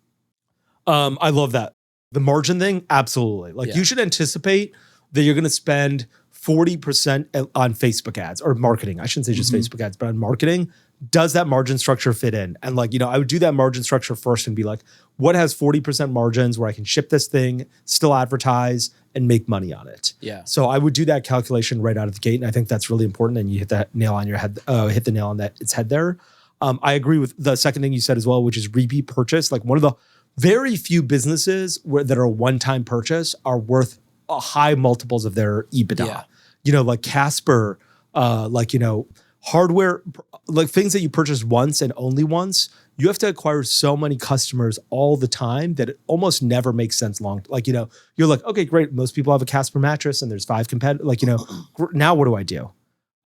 I love that. The margin thing, absolutely. Like you should anticipate that you're going to spend 40% on Facebook ads or marketing. I shouldn't say just Facebook ads, but on marketing. Does that margin structure fit in? And like, you know, I would do that margin structure first and be like, what has 40% margins where I can ship this thing, still advertise, and make money on it? Yeah. So I would do that calculation right out of the gate. And I think that's really important. And you hit the nail on its head there. I agree with the second thing you said as well, which is repeat purchase. Like, one of the very few businesses that are a one-time purchase are worth high multiples of their EBITDA. Yeah. You know, like Casper, like, you know, hardware, like things that you purchase once and only once, you have to acquire so many customers all the time that it almost never makes sense like, you know, you're like, okay, great. Most people have a Casper mattress and there's 5 competitors. Like, you know, now what do I do?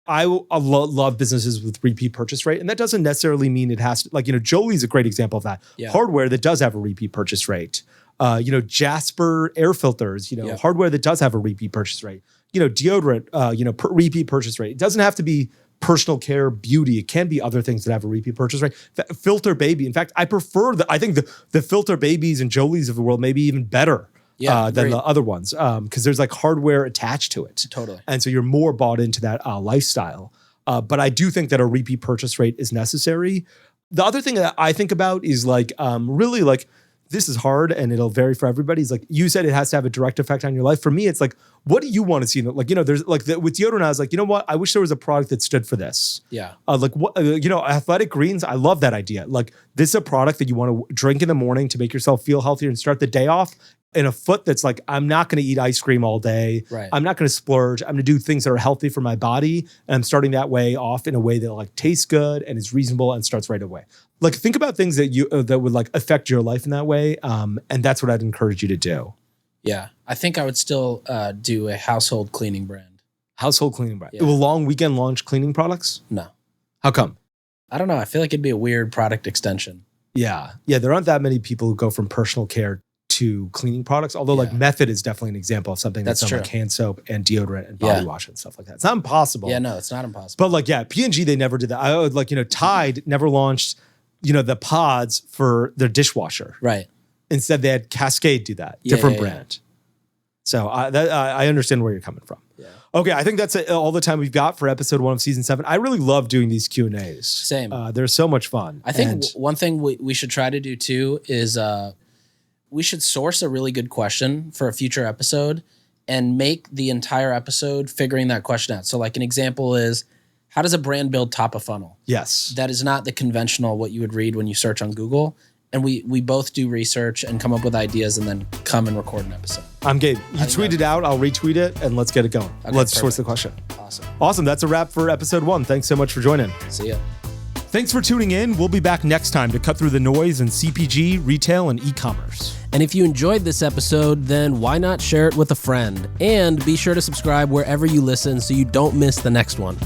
I love businesses with repeat purchase rate. And that doesn't necessarily mean it has to, like, you know, Jolie's a great example of that. Yeah. Hardware that does have a repeat purchase rate. You know, Jasper air filters, you know, hardware that does have a repeat purchase rate. You know, deodorant, you know, repeat purchase rate. It doesn't have to be personal care, beauty. It can be other things that have a repeat purchase rate. Filter Baby. In fact, I think the Filter Babies and Jolies of the world may be even better than the other ones, because there's like hardware attached to it. Totally. And so you're more bought into that lifestyle. But I do think that a repeat purchase rate is necessary. The other thing that I think about is like really like this is hard and it'll vary for everybody. It's like, you said it has to have a direct effect on your life. For me, it's like, what do you want to see? Like, there's like with deodorant, I was like, you know what? I wish there was a product that stood for this. Yeah. Like what, athletic greens. I love that idea. Like this is a product that you want to drink in the morning to make yourself feel healthier and start the day off in a foot that's like, I'm not going to eat ice cream all day. Right. I'm not going to splurge. I'm going to do things that are healthy for my body. And I'm starting that way off in a way that like tastes good and is reasonable and starts right away. Like think about things that that would like affect your life in that way. And that's what I'd encourage you to do. Yeah. I think I would still do a household cleaning brand. Household cleaning brand. Yeah. Will long weekend launch cleaning products? No. How come? I don't know. I feel like it'd be a weird product extension. Yeah. Yeah. There aren't that many people who go from personal care to cleaning products. Although like Method is definitely an example of something that's on like hand soap and deodorant and body wash and stuff like that. It's not impossible. Yeah, no, it's not impossible. But like, P&G, they never did that. I would like, Tide never launched, the pods for their dishwasher. Right. Instead, they had Cascade do that. Different brand. So I understand where you're coming from. Yeah. Okay, I think that's all the time we've got for episode 1 of season 7. I really love doing these Q&As. Same. They're so much fun. I think one thing we should try to do too is we should source a really good question for a future episode and make the entire episode figuring that question out. So like an example is, how does a brand build top of funnel? Yes. That is not the conventional what you would read when you search on Google. And we both do research and come up with ideas and then come and record an episode. I'm game. You tweet it out, I'll retweet it, and let's get it going. Okay, let's source the question. Awesome. That's a wrap for episode 1. Thanks so much for joining. See ya. Thanks for tuning in. We'll be back next time to cut through the noise in CPG, retail, and e-commerce. And if you enjoyed this episode, then why not share it with a friend? And be sure to subscribe wherever you listen so you don't miss the next one.